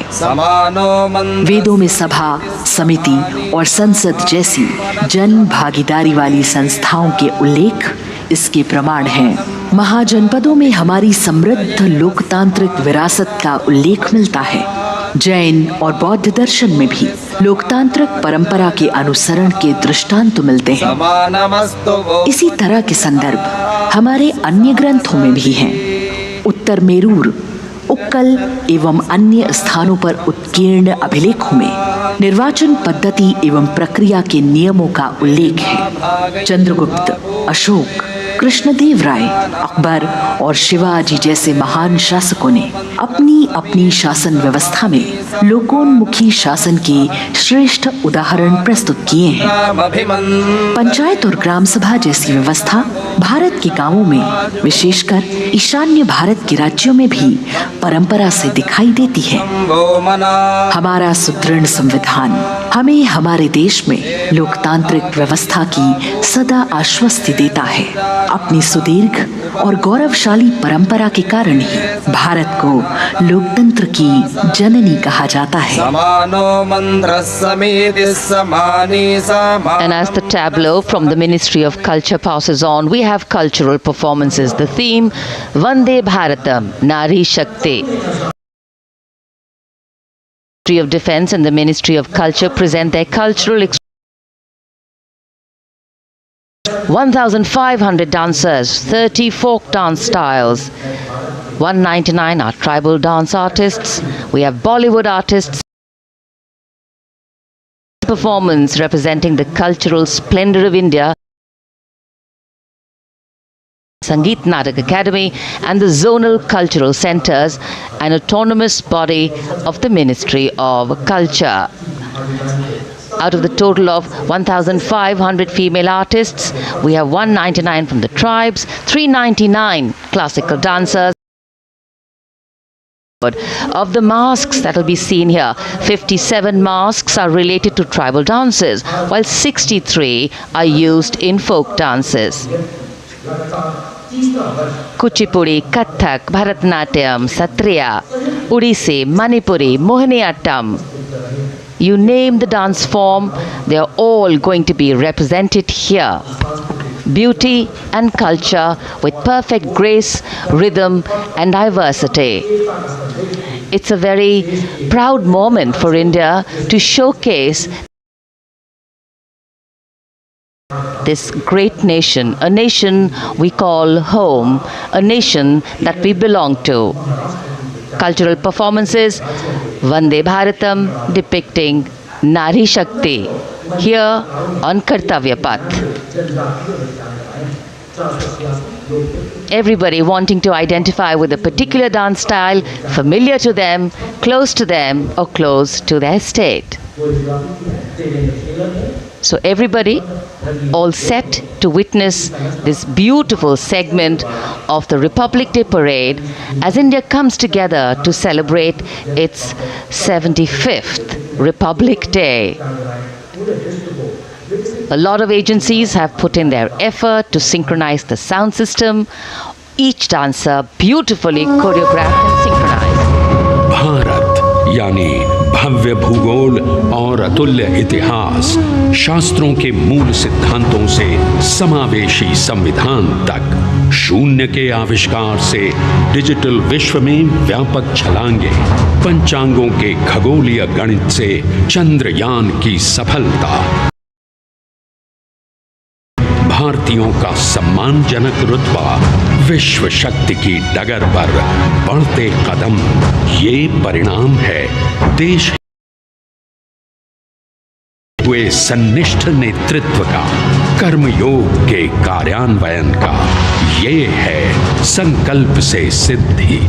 वेदों में सभा, समिति और संसद जैसी जन भागीदारी वाली संस्थाओं के उल्लेख इसके प्रमाण हैं। महाजनपदों में हमारी समृद्ध लोकतांत्रिक विरासत का उल्लेख मिलता है। जैन और बौद्ध दर्शन में भी लोकतांत्रिक परंपरा के अनुसरण के दृष्टांत मिलते हैं। इसी तरह के संदर्भ हमारे अन्य ग्रंथों में भी हैं। उत्तर मेरूर, उक्कल एवं अन्य स्थानों पर उत्कीर्ण अभिलेखों में निर्वाचन पद्धति एवं प्रक्रिया के नियमों का उल्लेख है। चंद्रगुप्त, अशोक, कृष्णदेव राय, अकबर और शिवाजी जैसे महान शासकों ने अपनी अपनी शासन व्यवस्था में लोकोन्मुखी शासन के श्रेष्ठ उदाहरण प्रस्तुत किए हैं। पंचायत और ग्राम सभा जैसी व्यवस्था भारत के गांवों में, विशेषकर ईशान्य भारत के राज्यों में भी परंपरा से दिखाई देती है। हमारा सुदृढ़ संविधान हमें हमारे देश में लोकतांत्रिक व्यवस्था की सदा आश्वस्ति देता है। अपनी सुदीर्घ और गौरवशाली परंपरा के कारण ही भारत को लोकतंत्र की जननी कहा जाता है। And as the tableau from the Ministry of Culture passes on, we have cultural performances. The theme, Vande Bharatam, Nari Shakti. Ministry of Defence and the Ministry of Culture present their cultural 1,500 dancers, 30 folk dance styles, 199 are tribal dance artists, we have Bollywood artists. Performance representing the cultural splendor of India, Sangeet Natak Academy and the Zonal Cultural Centres, an autonomous body of the Ministry of Culture. Out of the total of 1,500 female artists, we have 199 from the tribes, 399 classical dancers. Of the masks that will be seen here, 57 masks are related to tribal dances, while 63 are used in folk dances. Kuchipudi, Kathak, Bharatanatyam, Satriya, Odissi, Manipuri, Mohiniyattam. You name the dance form, they are all going to be represented here. Beauty and culture with perfect grace, rhythm and diversity. It's a very proud moment for India to showcase this great nation, a nation we call home, a nation that we belong to. Cultural performances, Vande Bharatam depicting Nari Shakti, here on Kartavya Path. Everybody wanting to identify with a particular dance style, familiar to them, or close to their state. So everybody all set to witness this beautiful segment of the Republic Day Parade as India comes together to celebrate its 75th Republic Day. A lot of agencies have put in their effort to synchronize the sound system. Each dancer beautifully choreographed and synchronized. Bharat यानी भव्य भूगोल और अतुल्य इतिहास, शास्त्रों के मूल सिद्धांतों से समावेशी संविधान तक, शून्य के आविष्कार से डिजिटल विश्व में व्यापक छलांगे, पंचांगों के खगोलीय गणित से चंद्रयान की सफलता, भारतीयों का सम्मानजनक रुतबा, विश्व शक्ति की डगर पर बढ़ते कदम, ये परिणाम है देश हुए सन्निष्ठ नेतृत्व का, कर्मयोग के कार्यान्वयन का। ये है संकल्प से सिद्धि।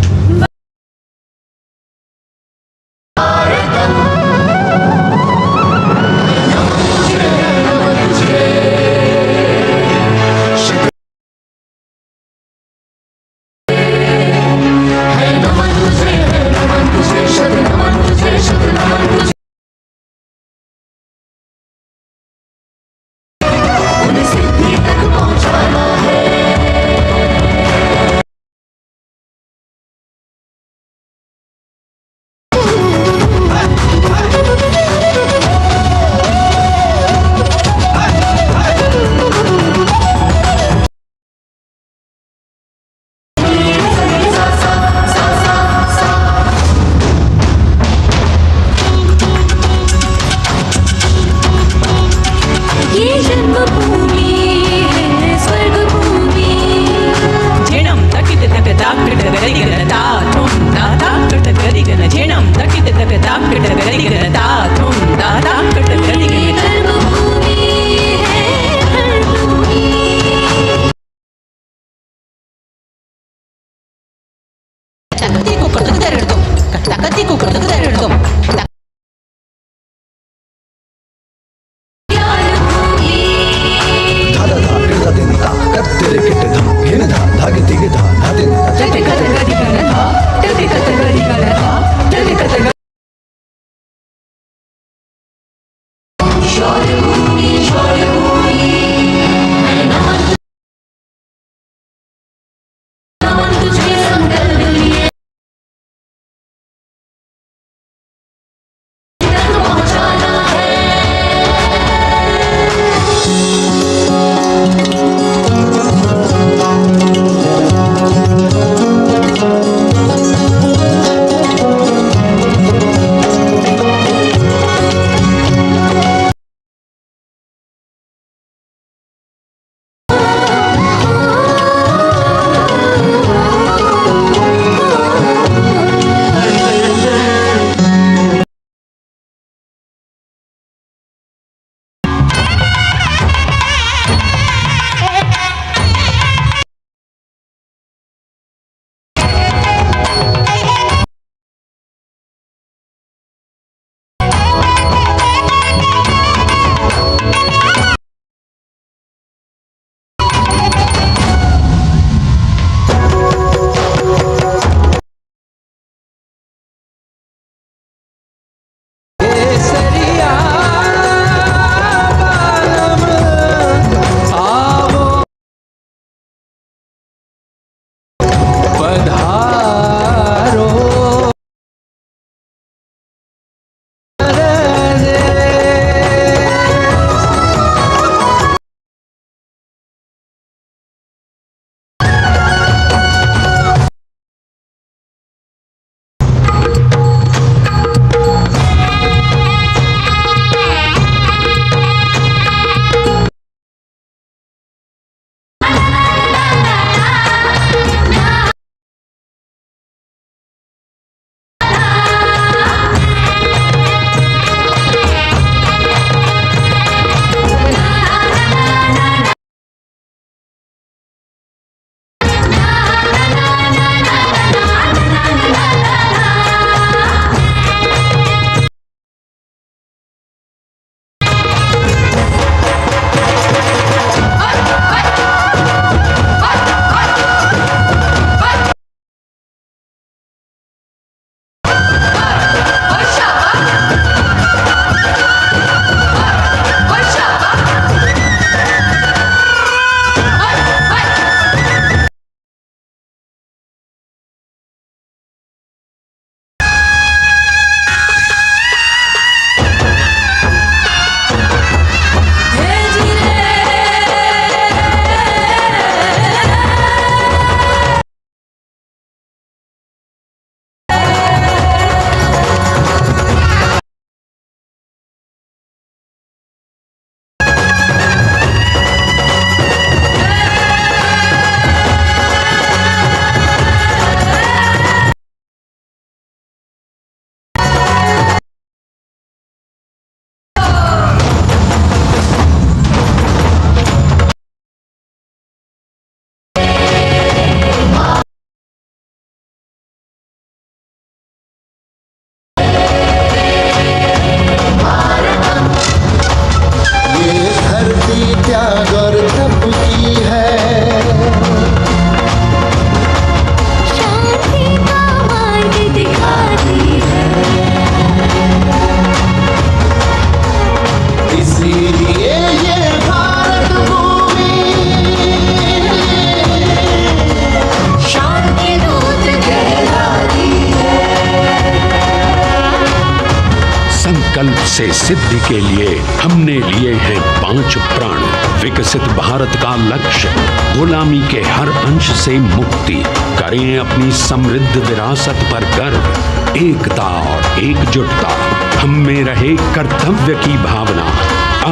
संकल्प से सिद्धि के लिए हमने लिए हैं 5 प्रण। विकसित भारत का लक्ष्य, गुलामी के हर अंश से मुक्ति, करें अपनी समृद्ध विरासत पर गर्व, एकता और एकजुटता, हम में रहे कर्तव्य की भावना।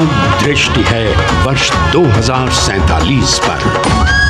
अब दृष्टि है वर्ष 2047 पर।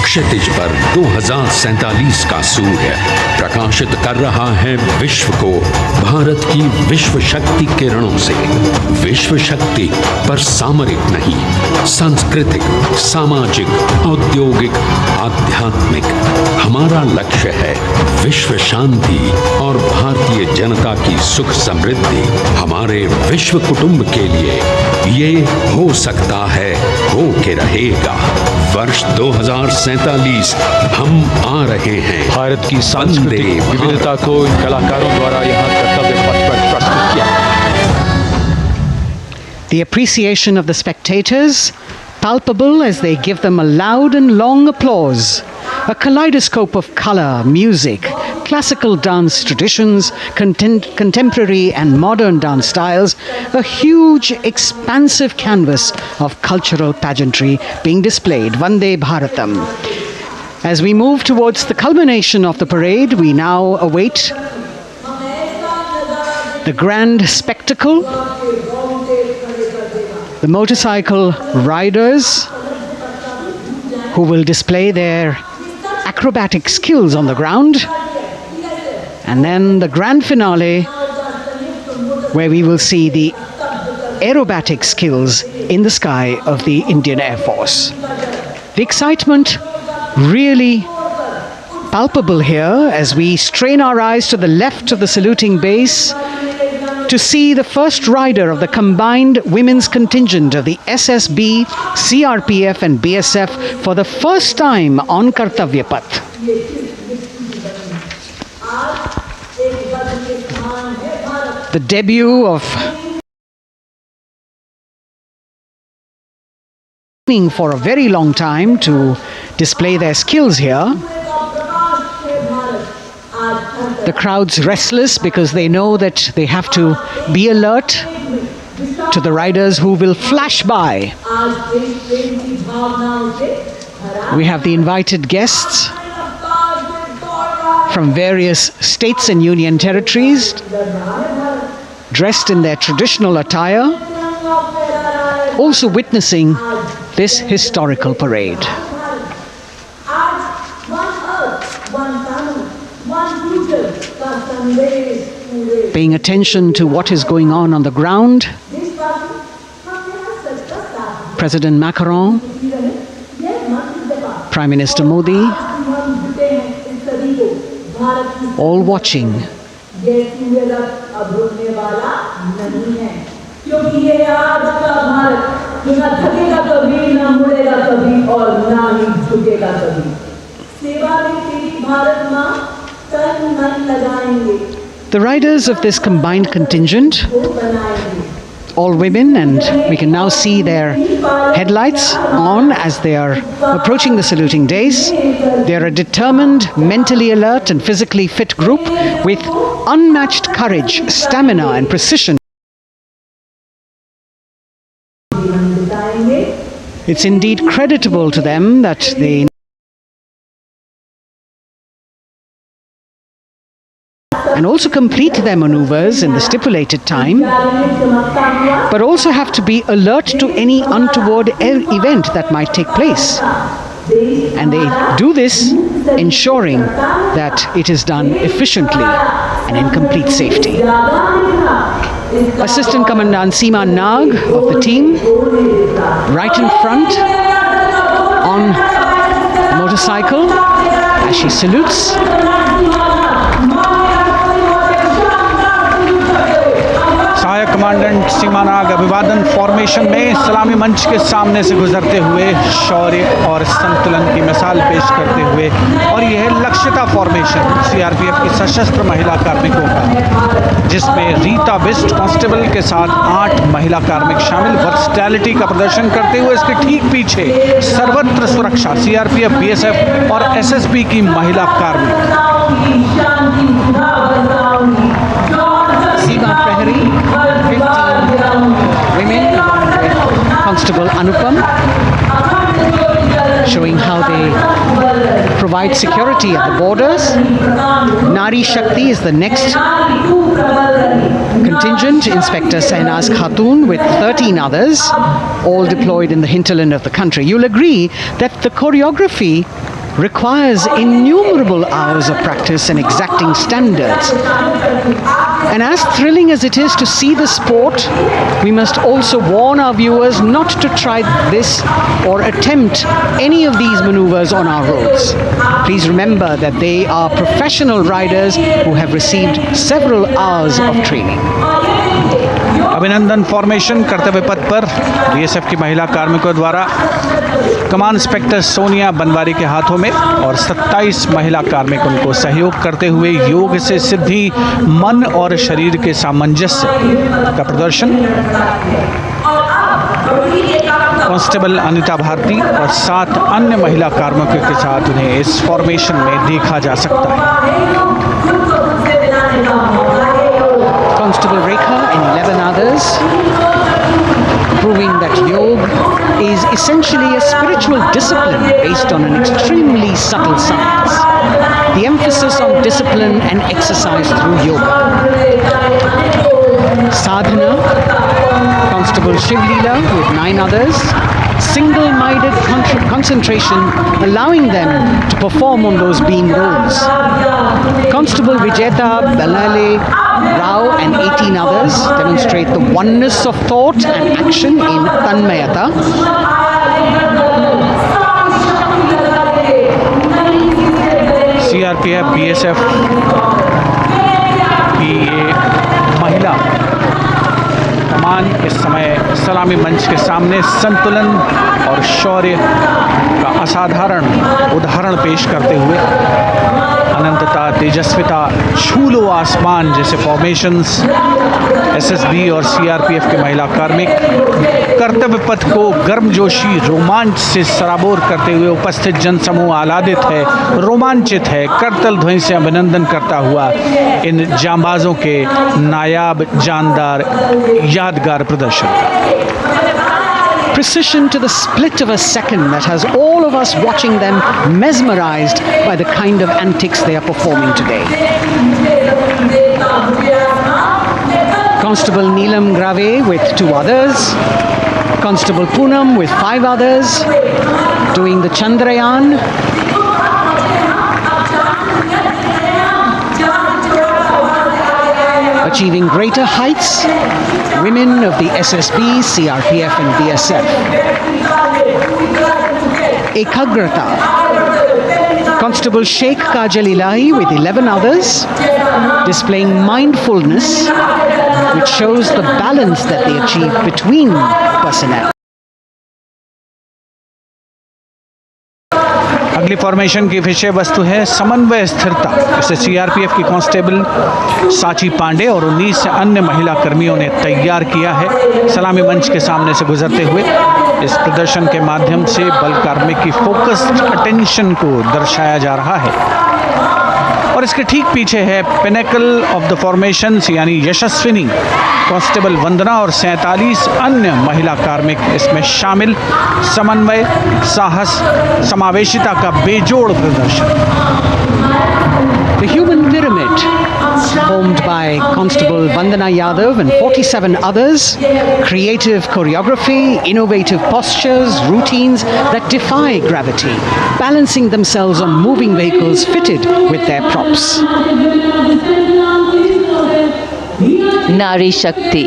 क्षितिज पर 2047 का सूर्य प्रकाशित कर रहा है विश्व को भारत की विश्व शक्ति किरणों से। विश्व शक्ति पर सामरिक नहीं, सांस्कृतिक, सामाजिक, औद्योगिक, आध्यात्मिक। हमारा लक्ष्य है विश्व शांति और भारतीय जनता की सुख समृद्धि। हमारे विश्व कुटुंब के लिए ये हो सकता है, हो के रहेगा। वर्ष 2047 हम आ रहे हैं। भारत की सांस्कृतिक विविधता को इन कलाकारों द्वारा यहाँ कर्तव्य पथ पर प्रस्तुत किया। The appreciation of the spectators palpable as they give them a loud and long applause. A kaleidoscope of color, music, classical dance traditions, contemporary and modern dance styles, a huge, expansive canvas of cultural pageantry being displayed, Vande Bharatam. As we move towards the culmination of the parade, we now await the grand spectacle, the motorcycle riders who will display their acrobatic skills on the ground, and then the grand finale where we will see the aerobatic skills in the sky of the Indian Air Force. The excitement really palpable here as we strain our eyes to the left of the saluting base to see the first rider of the combined women's contingent of the SSB, CRPF and BSF for the first time on Kartavya Path. The debut of for a very long time to display their skills here. The crowd's restless because they know that they have to be alert to the riders who will flash by. We have the invited guests from various states and union territories, dressed in their traditional attire, also witnessing this historical parade. Paying attention to what is going on the ground, President Macron, Prime Minister Modi, all watching. The riders of this combined contingent, all women, and we can now see their headlights on as they are approaching the saluting days. They are a determined, mentally alert and physically fit group with unmatched courage, stamina and precision. It's indeed creditable to them that they and also complete their maneuvers in the stipulated time, but also have to be alert to any untoward event that might take place. And they do this ensuring that it is done efficiently and in complete safety. Assistant Commandant Seema Nag of the team, right in front on a motorcycle as she salutes. सहायक commandant सीमा नाग अभिवादन formation में सलामी मंच के सामने से गुजरते हुए शौर्य और संतुलन की मिसाल पेश करते हुए, और यह लक्ष्यता फॉर्मेशन सीआरपीएफ की सशस्त्र महिला कार्मिकों का, जिसमें रीता बिस्ट कांस्टेबल के साथ 8 महिला कार्मिक शामिल, वर्सटैलिटी का प्रदर्शन करते हुए इसके ठीक पीछे सर्वत्र सुरक्षा सीआरपीएफ, बीएसएफ और एसएसबी की महिला कार्मिक। Seema Prahari, 15 women with Constable Anupam, showing how they provide security at the borders. Nari Shakti is the next contingent, Inspector Sainaz Khatun with 13 others, all deployed in the hinterland of the country. You'll agree that the choreography requires innumerable hours of practice and exacting standards. And as thrilling as it is to see the sport, we must also warn our viewers not to try this or attempt any of these maneuvers on our roads. Please remember that they are professional riders who have received several hours of training. अभिनंदन formation कर्तव्य पथ पर BSF की महिला कार्मिकों द्वारा कमान inspector Sonia Banwari के हाथों में, और 27 महिला कार्मिक उनको सहयोग करते हुए योग से सिद्धि, मन और शरीर के सामंजस्य का प्रदर्शन। कांस्टेबल अनिता भारती और 7 अन्य महिला कार्मिकों के साथ उन्हें इस फॉर्मेशन में देखा जा सकता है। Constable Rekha and 11 others, proving that yoga is essentially a spiritual discipline based on an extremely subtle science. The emphasis on discipline and exercise through yoga. Sadhana, Constable Shivlila with 9 others, single-minded concentration, allowing them to perform on those beam roles. Constable Vijeta Balale Rao and 18 others demonstrate the oneness of thought and action in Tanmayata. CRPF, BSF की ये महिला कमान इस समय सलामी मंच के सामने संतुलन और शौर्य का असाधारण उदाहरण पेश करते हुए अनंतता, तेजस्विता, छू लो आसमान जैसे फॉर्मेशंस एसएसबी और सीआरपीएफ के महिला कार्मिक कर्तव्य पथ को गर्मजोशी रोमांच से सराबोर करते हुए उपस्थित जनसमूह आह्लादित है, रोमांचित है, करतल ध्वनि से अभिनंदन करता हुआ इन जांबाजों के नायाब, जानदार, यादगार प्रदर्शन का। Precision to the split of a second that has all of us watching them mesmerized by the kind of antics they are performing today. Constable Neelam Grave with 2 others, Constable Poonam with 5 others, doing the Chandrayaan. Achieving greater heights, women of the SSB, CRPF and BSF. Ekagrata, Constable Sheikh Kajal Ilahi with 11 others, displaying mindfulness, which shows the balance that they achieve between personnel. अगली formation की विषय वस्तु है समन्वय स्थिरता। इसे CRPF की constable साची पांडे और 19 अन्य महिला कर्मियों ने तैयार किया है। सलामी मंच के सामने से गुजरते हुए इस प्रदर्शन के माध्यम से बल कार्मिक की फोकस्ड अटेंशन को दर्शाया जा रहा है। और इसके ठीक पीछे है पिनेकल ऑफ द फॉर्मेशंस यानी यशस्विनी कांस्टेबल वंदना और 47 अन्य महिला कार्मिक इसमें शामिल। समन्वय, साहस, समावेशिता का बेजोड़ प्रदर्शन। The human pyramid, formed by Constable Vandana Yadav and 47 others, creative choreography, innovative postures, routines that defy gravity, balancing themselves on moving vehicles fitted with their props. Nari Shakti,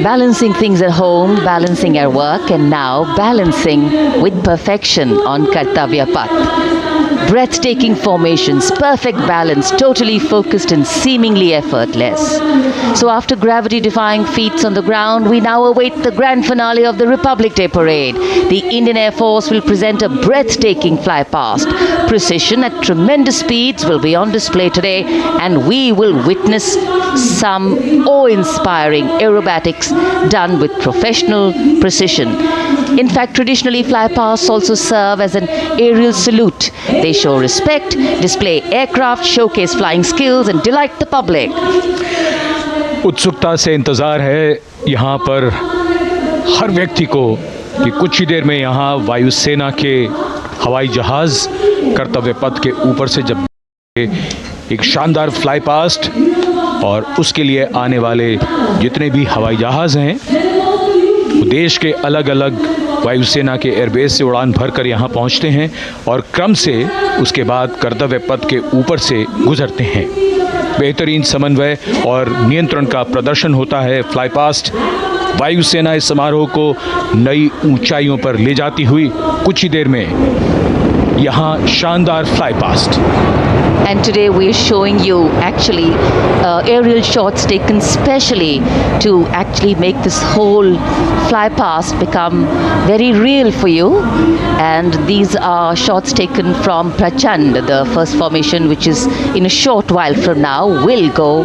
balancing things at home, balancing at work, and now balancing with perfection on Kartavya Path. Breathtaking formations, perfect balance, totally focused and seemingly effortless. So after gravity-defying feats on the ground, we now await the grand finale of the Republic Day Parade. The Indian Air Force will present a breathtaking fly-past. Precision at tremendous speeds will be on display today, and we will witness some awe-inspiring aerobatics done with professional precision. In fact, traditionally fly-pasts also serve as an aerial salute. They show respect, display aircraft, showcase flying skills and delight the public. उत्सुकता से इंतज़ार है यहाँ पर हर व्यक्ति को कि कुछ ही देर में यहाँ वायुसेना के हवाई जहाज़ कर्तव्य पथ के ऊपर से जब एक शानदार फ्लाई पास्ट और उसके लिए आने वाले जितने भी हवाई जहाज़ हैं वो देश के अलग अलग वायुसेना के एयरबेस से उड़ान भरकर यहाँ पहुँचते हैं और क्रम से उसके बाद कर्तव्य पथ के ऊपर से गुजरते हैं। बेहतरीन समन्वय और नियंत्रण का प्रदर्शन होता है। फ्लाई पास्ट वायुसेना इस समारोह को नई ऊंचाइयों पर ले जाती हुई कुछ ही देर में यहाँ शानदार fly past. And today we are showing you actually aerial shots taken specially to actually make this whole fly past become very real for you. And these are shots taken from Prachand, the first formation, which is in a short while from now will go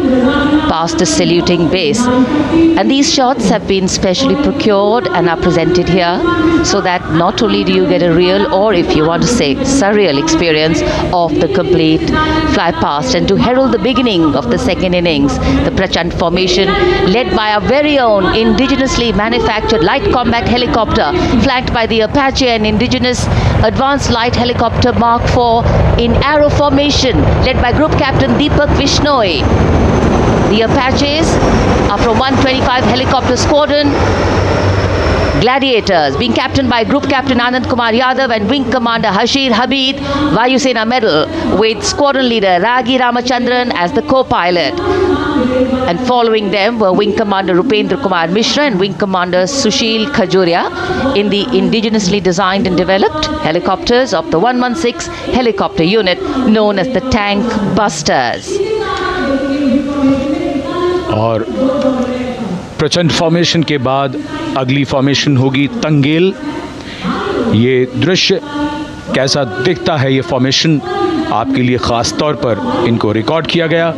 past the saluting base. And these shots have been specially procured and are presented here so that not only do you get a real, or if you want to say surreal experience of the complete fly past, and to herald the beginning of the second innings, the Prachand formation led by our very own indigenously manufactured light combat helicopter flanked by the Apache and indigenous advanced light helicopter Mark IV in arrow formation led by Group Captain Deepak Vishnoi. The Apaches are from 125 Helicopter Squadron Gladiators, being captained by Group Captain Anand Kumar Yadav and Wing Commander Hashir Habib, Vayusena Medal, with Squadron Leader Ragi Ramachandran as the co-pilot. And following them were Wing Commander Rupendra Kumar Mishra and Wing Commander Sushil Khajuria in the indigenously designed and developed helicopters of the 116 helicopter unit known as the Tank Busters. और प्रचंड formation के बाद अगली formation होगी तंगेल। ये दृश्य कैसा दिखता है, ये फॉर्मेशन आपके लिए ख़ास तौर पर इनको रिकॉर्ड किया गया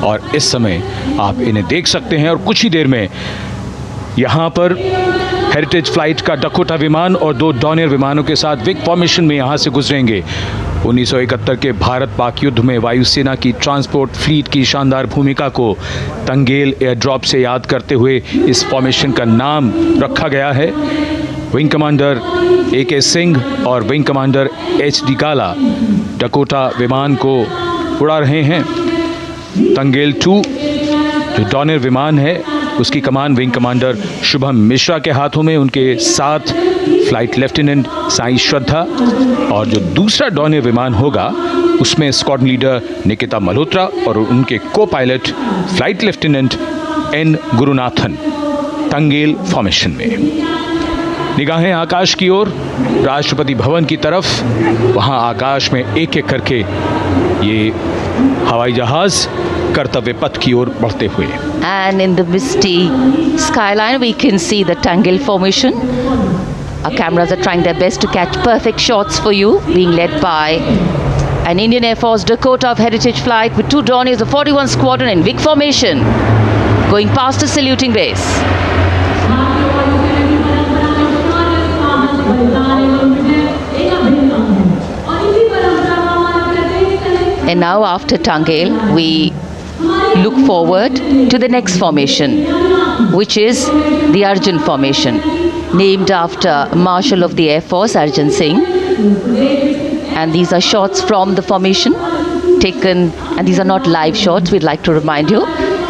और इस समय आप इन्हें देख सकते हैं। और कुछ ही देर में यहाँ पर हेरिटेज फ्लाइट का डकोटा विमान और 2 डॉनियर विमानों के साथ विग फॉर्मेशन में यहाँ से गुजरेंगे। 1971 के भारत पाक युद्ध में वायुसेना की ट्रांसपोर्ट फ्लीट की शानदार भूमिका को तंगेल एयर ड्रॉप से याद करते हुए इस फॉर्मेशन का नाम रखा गया है। विंग कमांडर AK सिंह और विंग कमांडर HD काला डकोटा विमान को उड़ा रहे हैं। तंगेल 2 जो डॉनियर विमान है उसकी कमान विंग कमांडर शुभम मिश्रा के हाथों में, उनके साथ फ्लाइट लेफ्टिनेंट साई श्रद्धा, और जो दूसरा डॉनियर विमान होगा उसमें स्क्वाड्रन लीडर निकिता मल्होत्रा और उनके copilot flight lieutenant N Gurunathan. Tangail formation में निगाहें आकाश की ओर, राष्ट्रपति भवन की तरफ। वहां आकाश में एक एक करके ये हवाई जहाज कर्तव्य पथ की ओर बढ़ते हुए। And in the misty skyline we can see the Tangel formation. Our cameras are trying their best to catch perfect shots for you, being led by an Indian Air Force Dakota of Heritage Flight with 2 Dorniers of 41 Squadron in big formation, going past the saluting base. And now after Tangel, we look forward to the next formation, which is the Arjun formation, named after Marshal of the Air Force Arjun Singh. And these are shots from the formation taken, and these are not live shots, we'd like to remind you.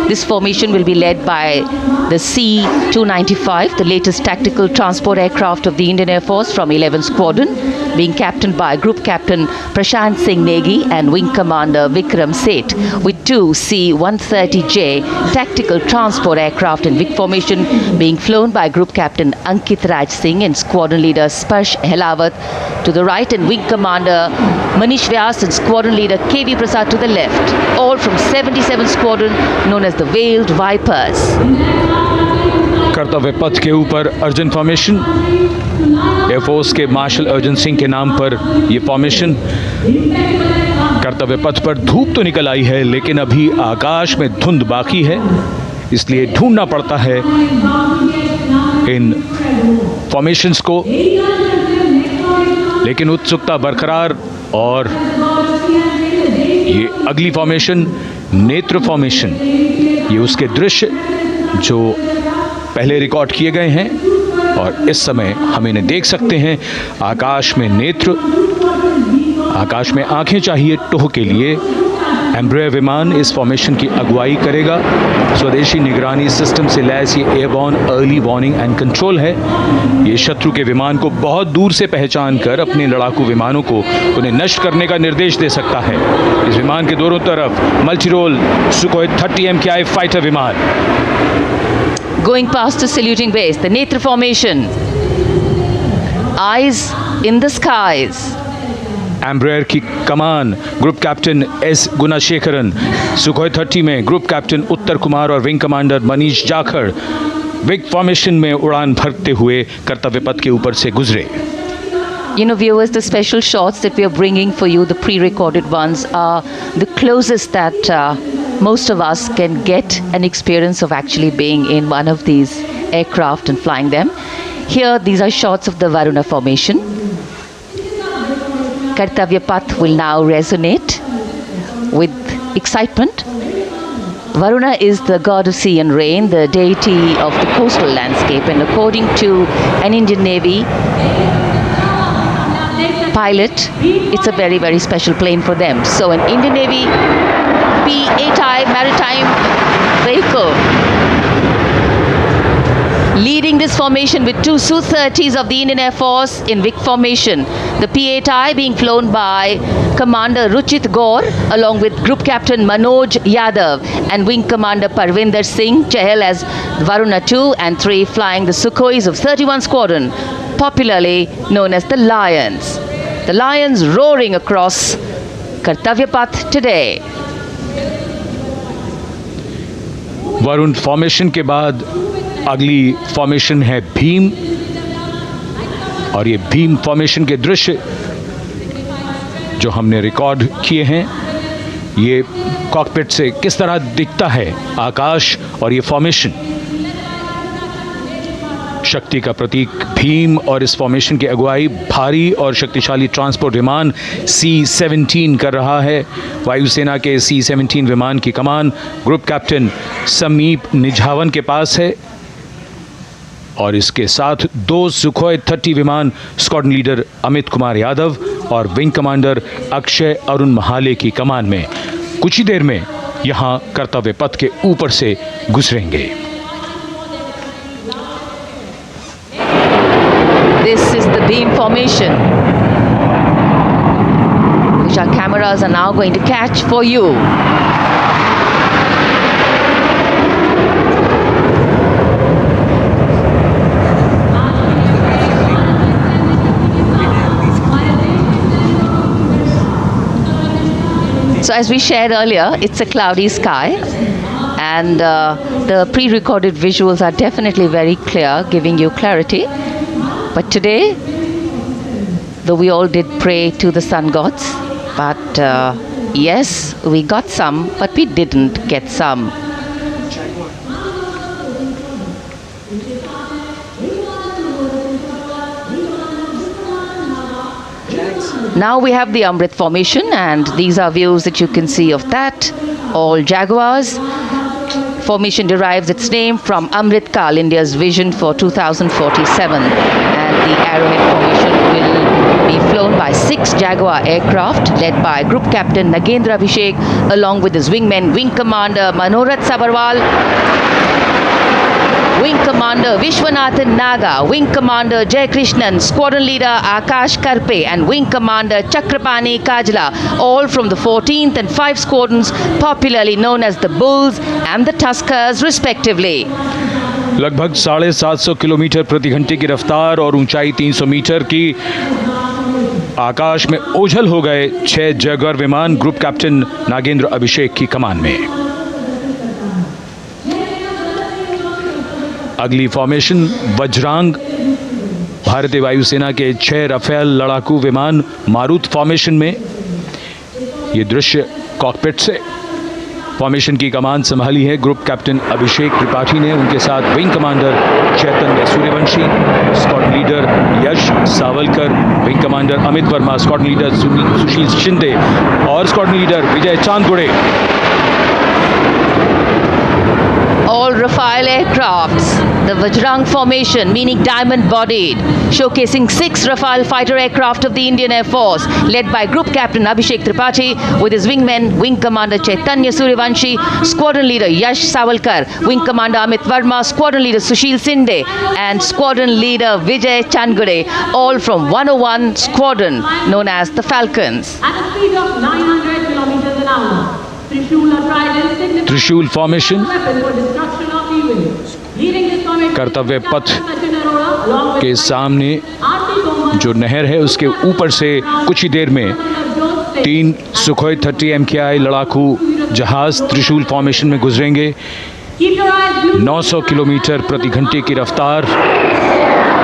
This formation will be led by the C-295, the latest tactical transport aircraft of the Indian Air Force from 11 Squadron, being captained by Group Captain Prashant Singh Negi and Wing Commander Vikram Seth, with 2 C-130J tactical transport aircraft in big formation being flown by Group Captain Ankit Raj Singh and Squadron Leader Sparsh Helawat to the right, and Wing Commander Manish Vyas and Squadron Leader KV Prasad to the left, all from 77 Squadron known as the Veiled Vipers. कर्तव्य पथ के ऊपर Arjun formation, air force के martial Arjun Singh के नाम पर ये formation. कर्तव्य पथ पर धूप तो निकल आई है लेकिन अभी आकाश में धुंध बाकी है, इसलिए ढूंढना पड़ता है इन फॉर्मेशंस को, लेकिन उत्सुकता बरकरार। और ये अगली फॉर्मेशन नेत्र फॉर्मेशन, ये उसके दृश्य जो पहले रिकॉर्ड किए गए हैं और इस समय हम इन्हें देख सकते हैं। आकाश में नेत्र, आकाश में आंखें चाहिए टोह के लिए। एम्ब्रेयर विमान इस फॉर्मेशन की अगुवाई करेगा। स्वदेशी निगरानी सिस्टम से लैस ये airborne early warning and control है। ये शत्रु के विमान को बहुत दूर से पहचान कर अपने लड़ाकू विमानों को उन्हें नष्ट करने का निर्देश दे सकता है। इस विमान के दोनों तरफ मल्टीरोल सुखोई 30 MKI फाइटर विमान। Going past the saluting base, the Netra formation, eyes in the skies, Embraer की कमान group captain S Gunasekaran, Sukhoi 30 में ग्रुप कैप्टन उत्तर कुमार और wing commander Manish Jakhar vic formation में उड़ान भरते हुए कर्तव्य पथ के ऊपर से गुजरे। You know, viewers, the special shots that we are bringing for you, the pre-recorded ones, are the closest that most of us can get an experience of actually being in one of these aircraft and flying them. Here, these are shots of the Varuna formation. Kartavya Path will now resonate with excitement. Varuna is the god of sea and rain, the deity of the coastal landscape, and according to an Indian Navy pilot, it's a very, very special plane for them. So an Indian Navy P-8I maritime vehicle leading this formation with two Su-30s of the Indian Air Force in Vic formation. The P-8I being flown by Commander Ruchit Gaur along with Group Captain Manoj Yadav and Wing Commander Parvinder Singh Chahal as Varuna 2 and 3 flying the Sukhois of 31 Squadron, popularly known as the Lions. The Lions roaring across Kartavya Path today. Varun formation के बाद अगली formation है भीम, और ये Bhim formation के दृश्य जो हमने रिकॉर्ड किए हैं, ये कॉकपिट से किस तरह दिखता है आकाश और ये फॉर्मेशन, शक्ति का प्रतीक भीम। और इस फॉर्मेशन की अगुवाई भारी और शक्तिशाली ट्रांसपोर्ट विमान C-17 कर रहा है। वायुसेना के C-17 विमान की कमान ग्रुप कैप्टन समीप निझावन के पास है, और इसके साथ 2 सुखोई 30 विमान स्क्वाड्रन लीडर अमित कुमार यादव और विंग कमांडर अक्षय अरुण महाले की कमान में कुछ ही देर में यहां कर्तव्य पथ के ऊपर से गुजरेंगे। This is the beam formation, which our cameras are now going to catch for you. So as we shared earlier, it's a cloudy sky, and the pre-recorded visuals are definitely very clear, giving you clarity. But today, though we all did pray to the sun gods, but yes, we got some, but we didn't get some. Now we have the Amrit formation, and these are views that you can see of that. All Jaguars. Formation derives its name from Amrit Kal, India's vision for 2047. And the Arrowhead formation will be flown by 6 Jaguar aircraft led by Group Captain Nagendra Abhishek along with his wingmen, Wing Commander Manorat Sabarwal, Wing Commander Vishwanathan Naga, Wing Commander Jay Krishnan, Squadron Leader Akash Karpe and Wing Commander Chakrapani Kajla, all from the 14th and 5 squadrons popularly known as the Bulls and the Tuskers respectively. लगभग 750 kilometre प्रति घंटे की रफ्तार और ऊंचाई 300 metre की आकाश में ओझल हो गए 6 जैगुआर विमान ग्रुप कैप्टन नागेंद्र अभिषेक की कमान में। अगली फॉर्मेशन वज्रांग, भारतीय वायुसेना के 6 राफेल लड़ाकू विमान मारुत फॉर्मेशन में। ये दृश्य कॉकपिट से। फॉर्मेशन की कमान संभाली है ग्रुप कैप्टन अभिषेक त्रिपाठी ने, उनके साथ wing commander Chaitanya Suryavanshi, squadron leader Yash Savalkar, wing commander Amit Verma, squadron leader Sushil Shinde और squadron leader Vijay Chandgude. All Rafale aircrafts, the Vajrang formation, meaning diamond-bodied, showcasing 6 Rafale fighter aircraft of the Indian Air Force, led by Group Captain Abhishek Tripathi, with his wingmen, Wing Commander Chaitanya Suryavanshi, Squadron Leader Yash Savalkar, Wing Commander Amit Verma, Squadron Leader Sushil Sinde, and Squadron Leader Vijay Chandgure, all from 101 Squadron, known as the Falcons. At a speed of 900 kilometers an hour, त्रिशूल formation कर्तव्य पथ के सामने जो नहर है उसके ऊपर से कुछ ही देर में 3 सुखोई 30 MKI लड़ाकू जहाज त्रिशूल फॉर्मेशन में गुजरेंगे। 900 किलोमीटर प्रति घंटे की रफ्तार,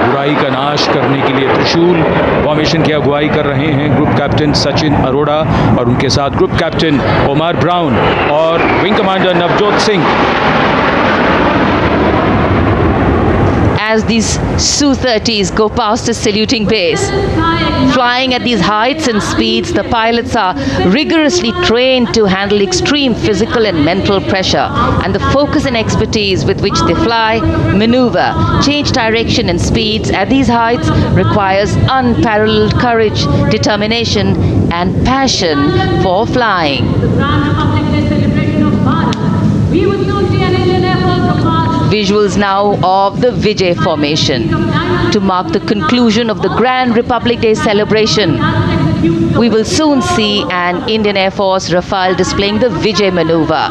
बुराई का नाश करने के लिए त्रिशूल फॉर्मेशन की अगुवाई कर रहे हैं ग्रुप कैप्टन सचिन अरोड़ा और उनके साथ ग्रुप कैप्टन ओमार ब्राउन और wing commander Navjot Singh. As these Su-30s go past the saluting base, flying at these heights and speeds, the pilots are rigorously trained to handle extreme physical and mental pressure, and the focus and expertise with which they fly, maneuver, change direction and speeds at these heights requires unparalleled courage, determination and passion for flying. Visuals now of the Vijay formation to mark the conclusion of the Grand Republic Day celebration. We will soon see an Indian Air Force Rafale displaying the Vijay maneuver.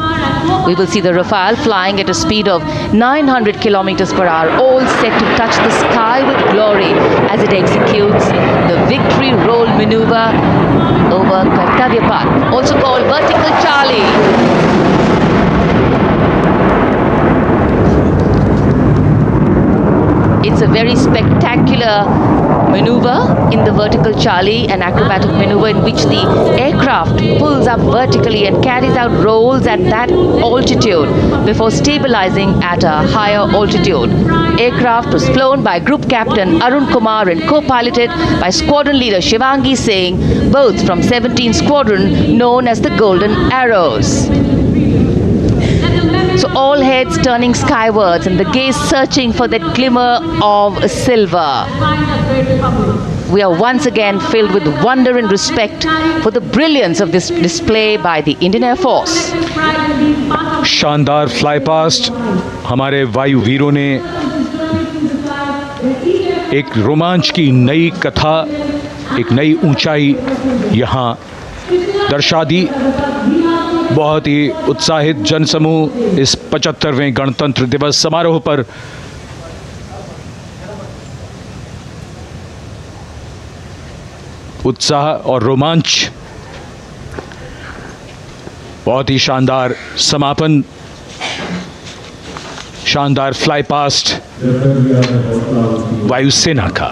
We will see the Rafale flying at a speed of 900 kilometers per hour, all set to touch the sky with glory as it executes the victory roll maneuver over Kartavya Path, also called Vertical Charlie. It's a very spectacular maneuver in the vertical Charlie, an acrobatic maneuver in which the aircraft pulls up vertically and carries out rolls at that altitude before stabilizing at a higher altitude. Aircraft was flown by Group Captain Arun Kumar and co-piloted by Squadron Leader Shivangi Singh, both from 17th Squadron known as the Golden Arrows. So all heads turning skywards and the gaze searching for that glimmer of silver. We are once again filled with wonder and respect for the brilliance of this display by the Indian Air Force. शानदार fly past हमारे वायु वीरों ने एक रोमांच की नई कथा, एक नई ऊंचाई यहाँ दर्शा दी। बहुत ही उत्साहित जनसमूह इस 75वें गणतंत्र दिवस समारोह पर उत्साह और रोमांच, बहुत ही शानदार समापन, शानदार फ्लाई पास्ट वायुसेना का।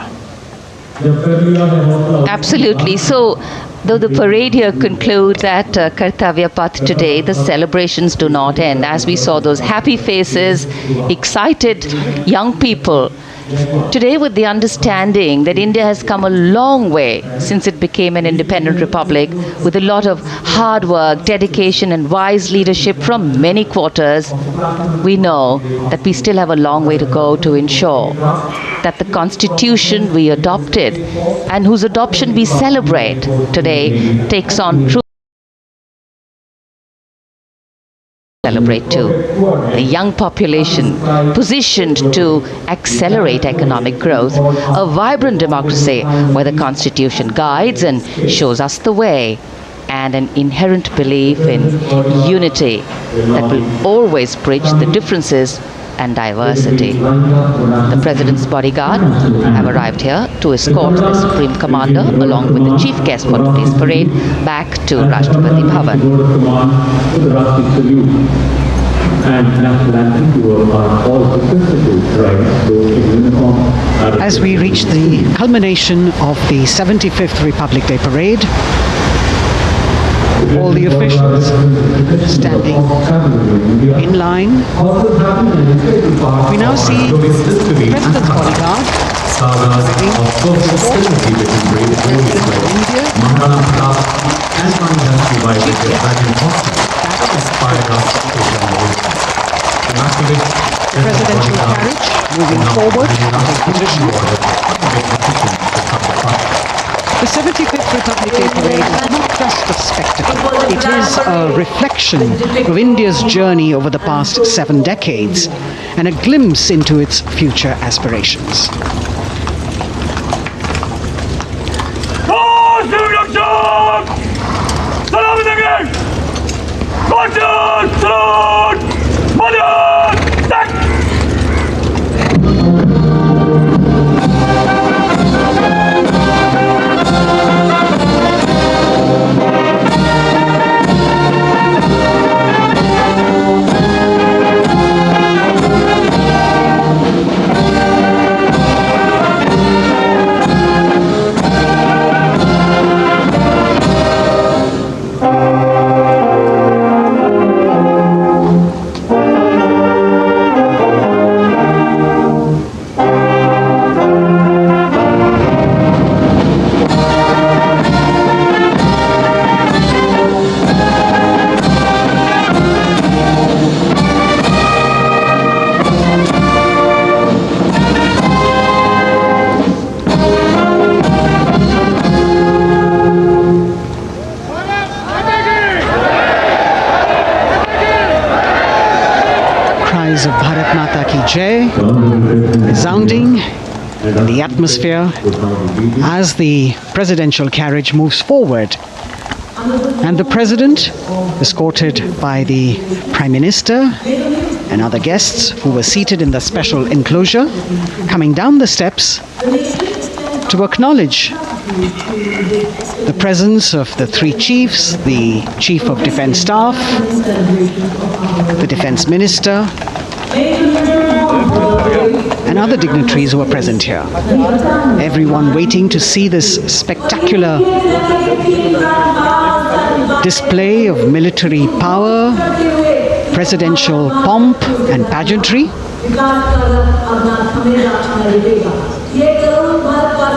Absolutely. So, though the parade here concludes at Kartavya Path today, the celebrations do not end. As we saw those happy faces, excited young people, today with the understanding that India has come a long way since it became an independent republic, with a lot of hard work, dedication and wise leadership from many quarters, we know that we still have a long way to go to ensure that the constitution we adopted and whose adoption we celebrate today takes on true celebrate too. A young population positioned to accelerate economic growth, a vibrant democracy where the constitution guides and shows us the way, and an inherent belief in unity that will always bridge the differences and diversity. The President's bodyguard have arrived here to escort the Supreme Commander along with the chief guest for today's parade back to Rashtrapati Bhavan. As we reach the culmination of the 75th Republic Day Parade, all the officials standing in line. We now see the President's bodyguard presidential carriage moving forward to position. The 75th Republic Day Parade is not just a spectacle. It is a reflection of India's journey over the past 7 decades and a glimpse into its future aspirations. Ki Jai resounding in the atmosphere as the presidential carriage moves forward. And the President, escorted by the Prime Minister and other guests who were seated in the special enclosure, coming down the steps to acknowledge the presence of the three chiefs, the Chief of Defence Staff, the Defence Minister, and other dignitaries who are present here. Everyone waiting to see this spectacular display of military power, presidential pomp and pageantry.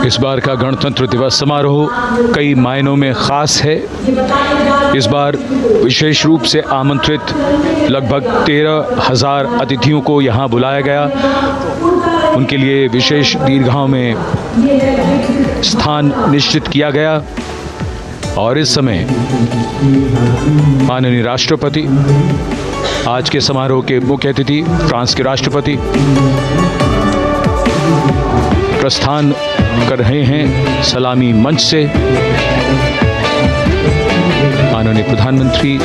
इस बार का गणतंत्र दिवस समारोह कई मायनों में खास है। इस बार विशेष रूप से आमंत्रित लगभग 13,000 अतिथियों को यहाँ बुलाया गया। उनके लिए विशेष दीर्घाओं में स्थान निश्चित किया गया और इस समय माननीय राष्ट्रपति, आज के समारोह के मुख्य अतिथि फ्रांस के राष्ट्रपति प्रस्थान कर रहे हैं सलामी मंच से। माननीय प्रधानमंत्री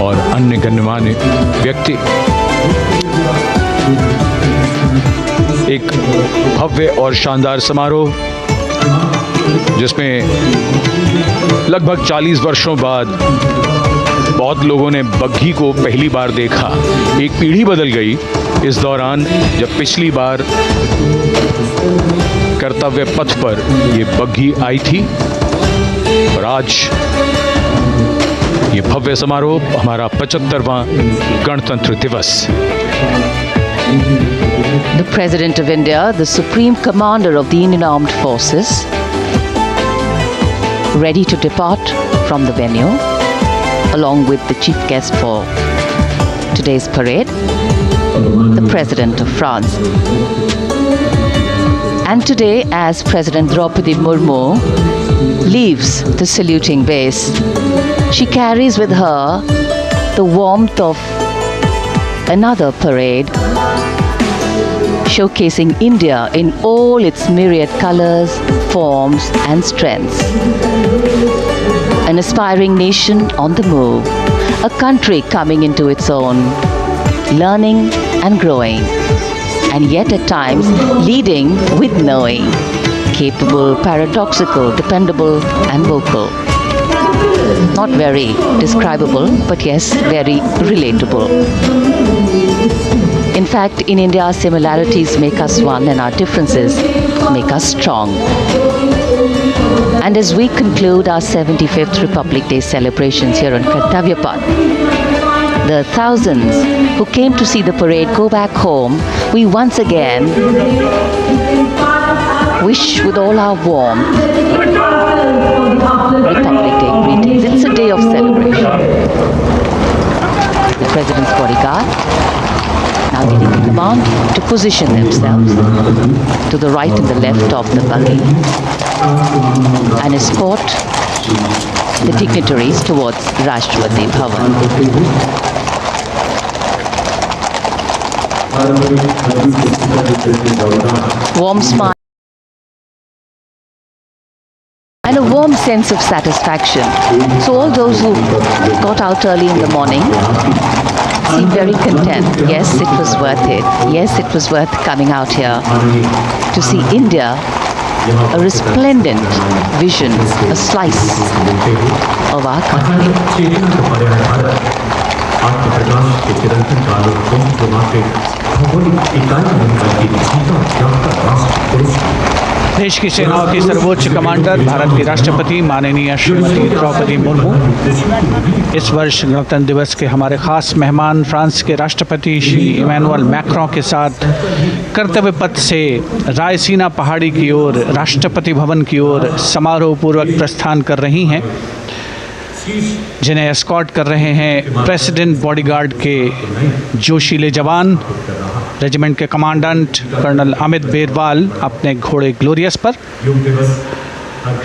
और अन्य गण्यमान्य व्यक्ति एक भव्य और शानदार समारोह जिसमें लगभग 40 वर्षों बाद बहुत लोगों ने बग्घी को पहली बार देखा। एक पीढ़ी बदल गई इस दौरान, जब पिछली बार कर्तव्य पथ पर ये बग्घी आई थी और आज ये भव्य समारोह हमारा 75वां गणतंत्र दिवस। The President of India, the Supreme Commander of the Indian Armed Forces, ready to depart from the venue, along with the chief guest for today's parade, the President of France. And today, as President Draupadi Murmu leaves the saluting base, she carries with her the warmth of another parade, showcasing India in all its myriad colors, forms and strengths. An aspiring nation on the move, a country coming into its own, learning and growing, and yet at times leading with knowing, capable, paradoxical, dependable and vocal. Not very describable, but yes, very relatable. In fact, in India, similarities make us one and our differences make us strong. And as we conclude our 75th Republic Day celebrations here on Kartavya Path, the thousands who came to see the parade go back home, we once again wish with all our warmth Republic Day greetings. It's a day of celebration. The President's bodyguard now getting the command to position themselves to the right and the left of the buggy and escort the dignitaries towards Rashtrapati Bhavan. Warm smile and a warm sense of satisfaction. So all those who got out early in the morning seem very content. Yes, it was worth it. Yes, it was worth coming out here to see India, a resplendent vision, a slice of our country. देश की सेनाओं की सर्वोच्च commander Bharat की राष्ट्रपति माननीय श्रीमती द्रौपदी मुर्मू, इस वर्ष गणतंत्र दिवस के हमारे खास मेहमान फ्रांस के राष्ट्रपति श्री इमैनुअल मैक्रों के साथ कर्तव्य पथ से रायसीना पहाड़ी की ओर राष्ट्रपति भवन की ओर समारोह पूर्वक प्रस्थान कर रही हैं, जिन्हें एस्कॉर्ट कर रहे हैं प्रेसिडेंट बॉडीगार्ड के जोशीले जवान, रेजिमेंट के कमांडेंट कर्नल अमित बेरवाल अपने घोड़े ग्लोरियस पर,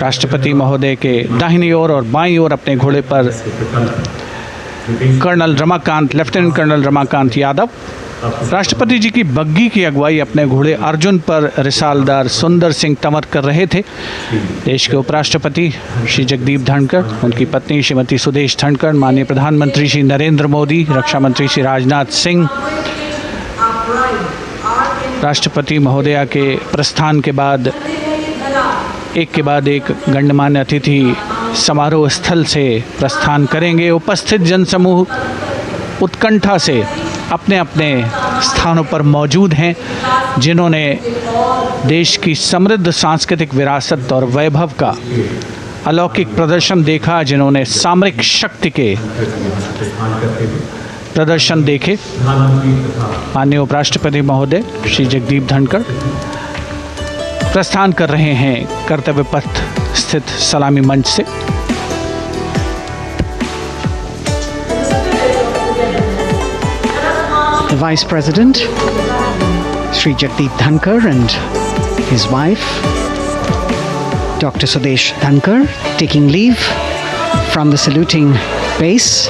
राष्ट्रपति महोदय के दाहिनी ओर और बाईं ओर अपने घोड़े पर colonel Ramakant, lieutenant colonel Ramakant Yadav राष्ट्रपति जी की बग्गी की अगुवाई अपने घोड़े अर्जुन पर रिसालदार सुंदर सिंह तंवर कर रहे थे। देश के उपराष्ट्रपति श्री जगदीप धनखड़, उनकी पत्नी श्रीमती सुदेश धनखड़, माननीय प्रधानमंत्री श्री नरेंद्र मोदी, रक्षा मंत्री श्री राजनाथ सिंह, राष्ट्रपति महोदया के प्रस्थान के बाद एक के बाद एक गण्यमान्य अतिथि समारोह स्थल से प्रस्थान करेंगे। उपस्थित जनसमूह उत्कंठा से अपने अपने स्थानों पर मौजूद हैं, जिन्होंने देश की समृद्ध सांस्कृतिक विरासत और वैभव का अलौकिक प्रदर्शन देखा, जिन्होंने सामरिक शक्ति के प्रदर्शन देखे। माननीय उपराष्ट्रपति महोदय श्री जगदीप धनखड़ प्रस्थान कर रहे हैं कर्तव्य पथ स्थित सलामी मंच से। The Vice President, Sri Jagdeep Dhankar, and his wife, Dr. Sudesh Dhankar, taking leave from the saluting base.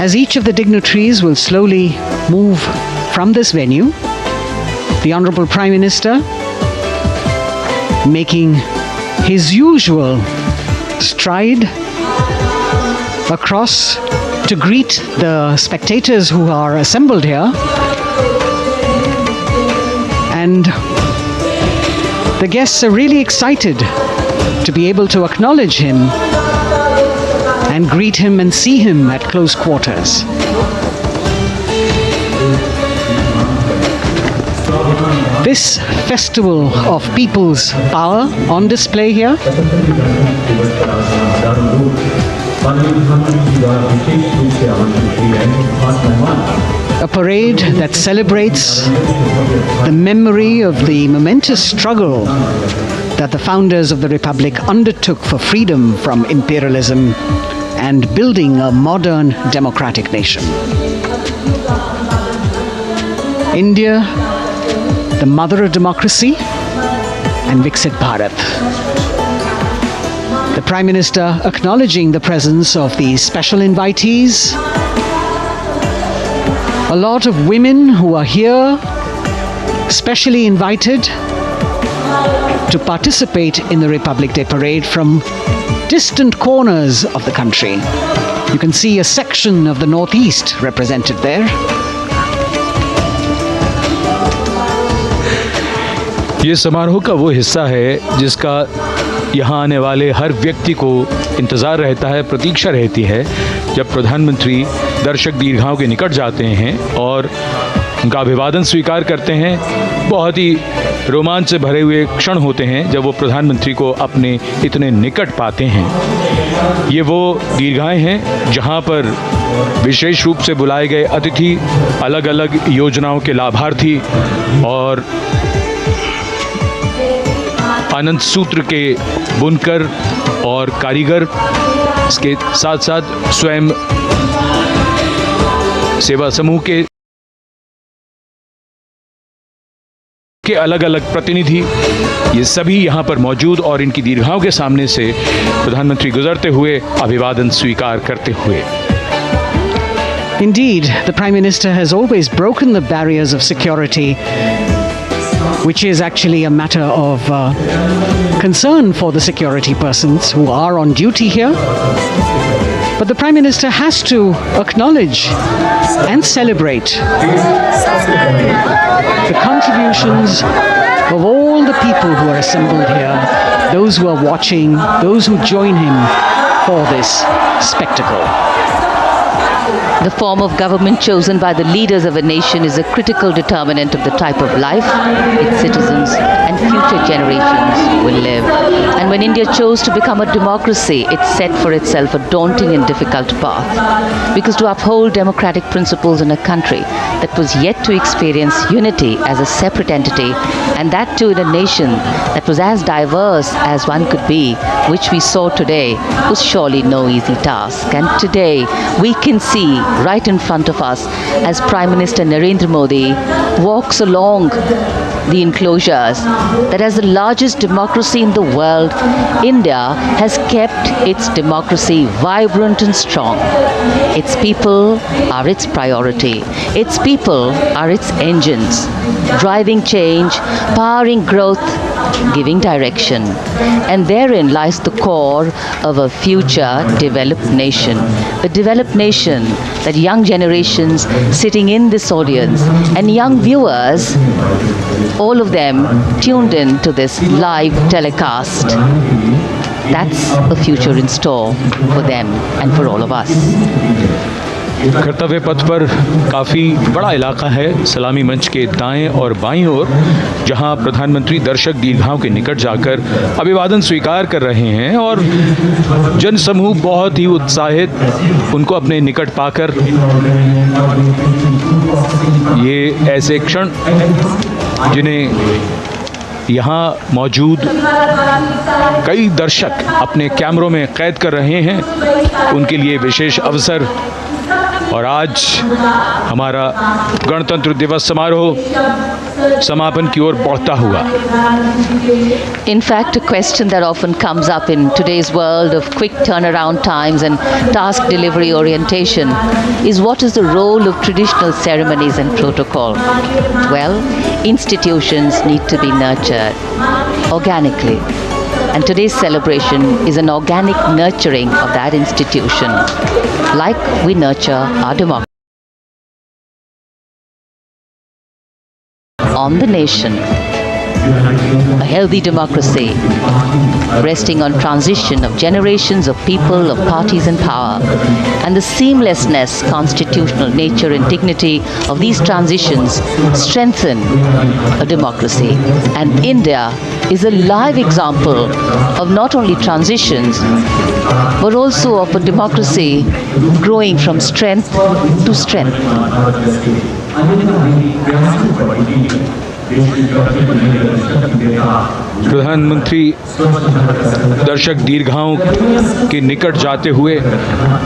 As each of the dignitaries will slowly move from this venue, the Honorable Prime Minister making his usual stride across to greet the spectators who are assembled here, and the guests are really excited to be able to acknowledge him and greet him and see him at close quarters. This festival of people's power on display here a parade that celebrates the memory of the momentous struggle that the founders of the Republic undertook for freedom from imperialism and building a modern democratic nation. India, the mother of democracy, and Viksit Bharat. The Prime Minister acknowledging the presence of these special invitees, a lot of women who are here, specially invited to participate in the Republic Day Parade from distant corners of the country. You can see a section of the Northeast represented there. ये समारोह का वो हिस्सा है जिसका यहाँ आने वाले हर व्यक्ति को इंतज़ार रहता है, प्रतीक्षा रहती है, जब प्रधानमंत्री दर्शक दीर्घाओं के निकट जाते हैं और उनका अभिवादन स्वीकार करते हैं। बहुत ही रोमांच से भरे हुए क्षण होते हैं जब वो प्रधानमंत्री को अपने इतने निकट पाते हैं। ये वो दीर्घाएं हैं जहाँ पर विशेष रूप से बुलाए गए अतिथि, अलग अलग योजनाओं के लाभार्थी और आनंद सूत्र के बुनकर और कारीगर, इसके साथ साथ स्वयं सेवा समूह के अलग अलग प्रतिनिधि, ये सभी यहाँ पर मौजूद और इनकी दीर्घाओं के सामने से प्रधानमंत्री गुजरते हुए अभिवादन स्वीकार करते हुए। Indeed, the Prime Minister has always broken the barriers of security, which is actually a matter of concern for the security persons who are on duty here. But the Prime Minister has to acknowledge and celebrate the contributions of all the people who are assembled here, those who are watching, those who join him for this spectacle. The form of government chosen by the leaders of a nation is a critical determinant of the type of life its citizens and future generations will live. And when India chose to become a democracy, it set for itself a daunting and difficult path. Because to uphold democratic principles in a country that was yet to experience unity as a separate entity, and that too in a nation that was as diverse as one could be, which we saw today, was surely no easy task. And today we can see right in front of us as Prime Minister Narendra Modi walks along the enclosures, that as the largest democracy in the world, India has kept its democracy vibrant and strong. Its people are its priority. Its people are its engines, driving change, powering growth, giving direction. And therein lies the core of a future developed nation. A developed nation that young generations sitting in this audience and young viewers, all of them tuned in to this live telecast. That's a future in store for them and for all of us. कर्तव्य पथ पर काफ़ी बड़ा इलाका है सलामी मंच के दाएं और बाईं ओर, जहां प्रधानमंत्री दर्शक दीर्घाओं के निकट जाकर अभिवादन स्वीकार कर रहे हैं और जनसमूह बहुत ही उत्साहित उनको अपने निकट पाकर ये ऐसे क्षण जिन्हें यहाँ मौजूद कई दर्शक अपने कैमरों में कैद कर रहे हैं, उनके लिए विशेष अवसर। और आज हमारा गणतंत्र दिवस समारोह समापन की ओर बढ़ता हुआ। In fact, a question that often comes up in today's world of quick turnaround times and task delivery orientation is what is the role of traditional ceremonies and protocol? Well, institutions need to be nurtured organically. And today's celebration is an organic nurturing of that institution, like we nurture our democracy. On the nation, a healthy democracy resting on transition of generations of people, of parties and power, and the seamlessness, constitutional nature and dignity of these transitions strengthen a democracy. And India is a live example of not only transitions but also of a democracy growing from strength to strength. प्रधानमंत्री दर्शक दीर्घाओं के निकट जाते हुए,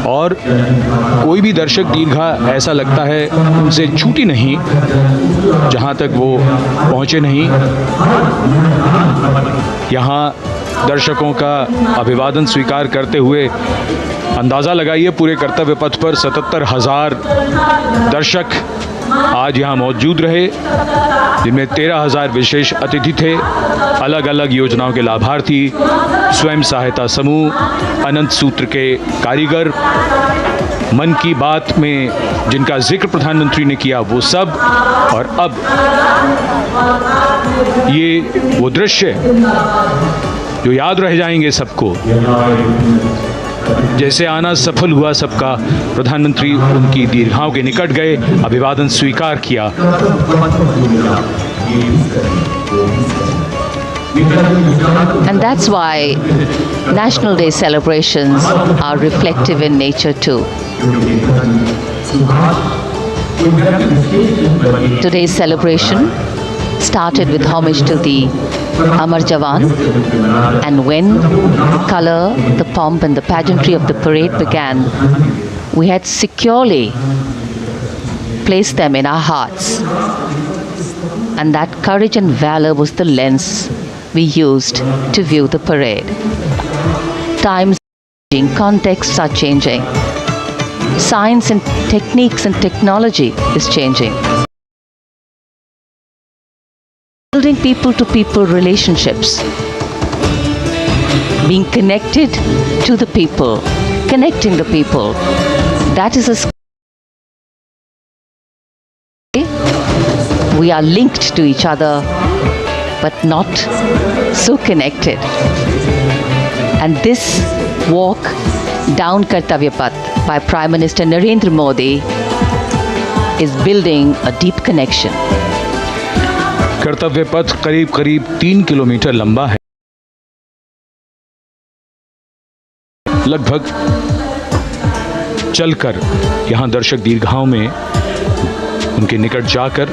और कोई भी दर्शक दीर्घा ऐसा लगता है उनसे छूटी नहीं जहां तक वो पहुंचे नहीं। यहाँ दर्शकों का अभिवादन स्वीकार करते हुए अंदाज़ा लगाइए पूरे कर्तव्य पथ पर 77,000 दर्शक आज यहाँ मौजूद रहे, जिनमें 13,000 विशेष अतिथि थे, अलग अलग योजनाओं के लाभार्थी, स्वयं सहायता समूह, अनंत सूत्र के कारीगर, मन की बात में जिनका जिक्र प्रधानमंत्री ने किया वो सब। और अब ये वो दृश्य जो याद रह जाएंगे सबको, जैसे आना सफल हुआ सबका, प्रधानमंत्री उनकी दीर्घाओं के निकट गए, अभिवादन स्वीकार किया। And that's why National Day celebrations are reflective in nature too. Today's celebration started with homage to the Amar Jawan, and when the color, the pomp and the pageantry of the parade began, we had securely placed them in our hearts. And that courage and valor was the lens we used to view the parade. Times are changing, contexts are changing. Science and techniques and technology is changing. Building people-to-people relationships, being connected to the people, connecting the people, that is a skill. We are linked to each other, but not so connected. And this walk down Kartavya Path by Prime Minister Narendra Modi is building a deep connection. कर्तव्य पथ करीब करीब 3 kilometre लंबा है। लगभग चलकर यहाँ दर्शक दीर्घाओं में उनके निकट जाकर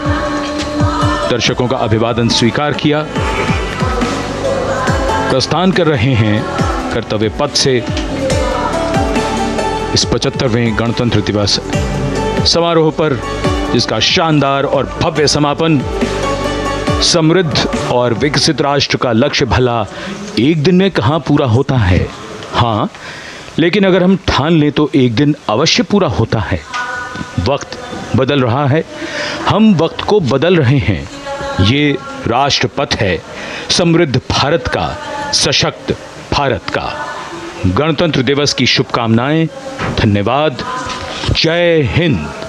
दर्शकों का अभिवादन स्वीकार किया। प्रस्थान कर रहे हैं कर्तव्य पथ से इस 75वें गणतंत्र दिवस समारोह पर, जिसका शानदार और भव्य समापन समृद्ध और विकसित राष्ट्र का लक्ष्य भला एक दिन में कहाँ पूरा होता है। हाँ, लेकिन अगर हम ठान लें तो एक दिन अवश्य पूरा होता है। वक्त बदल रहा है, हम वक्त को बदल रहे हैं। ये राष्ट्रपथ है समृद्ध भारत का, सशक्त भारत का। गणतंत्र दिवस की शुभकामनाएं। धन्यवाद। जय हिंद।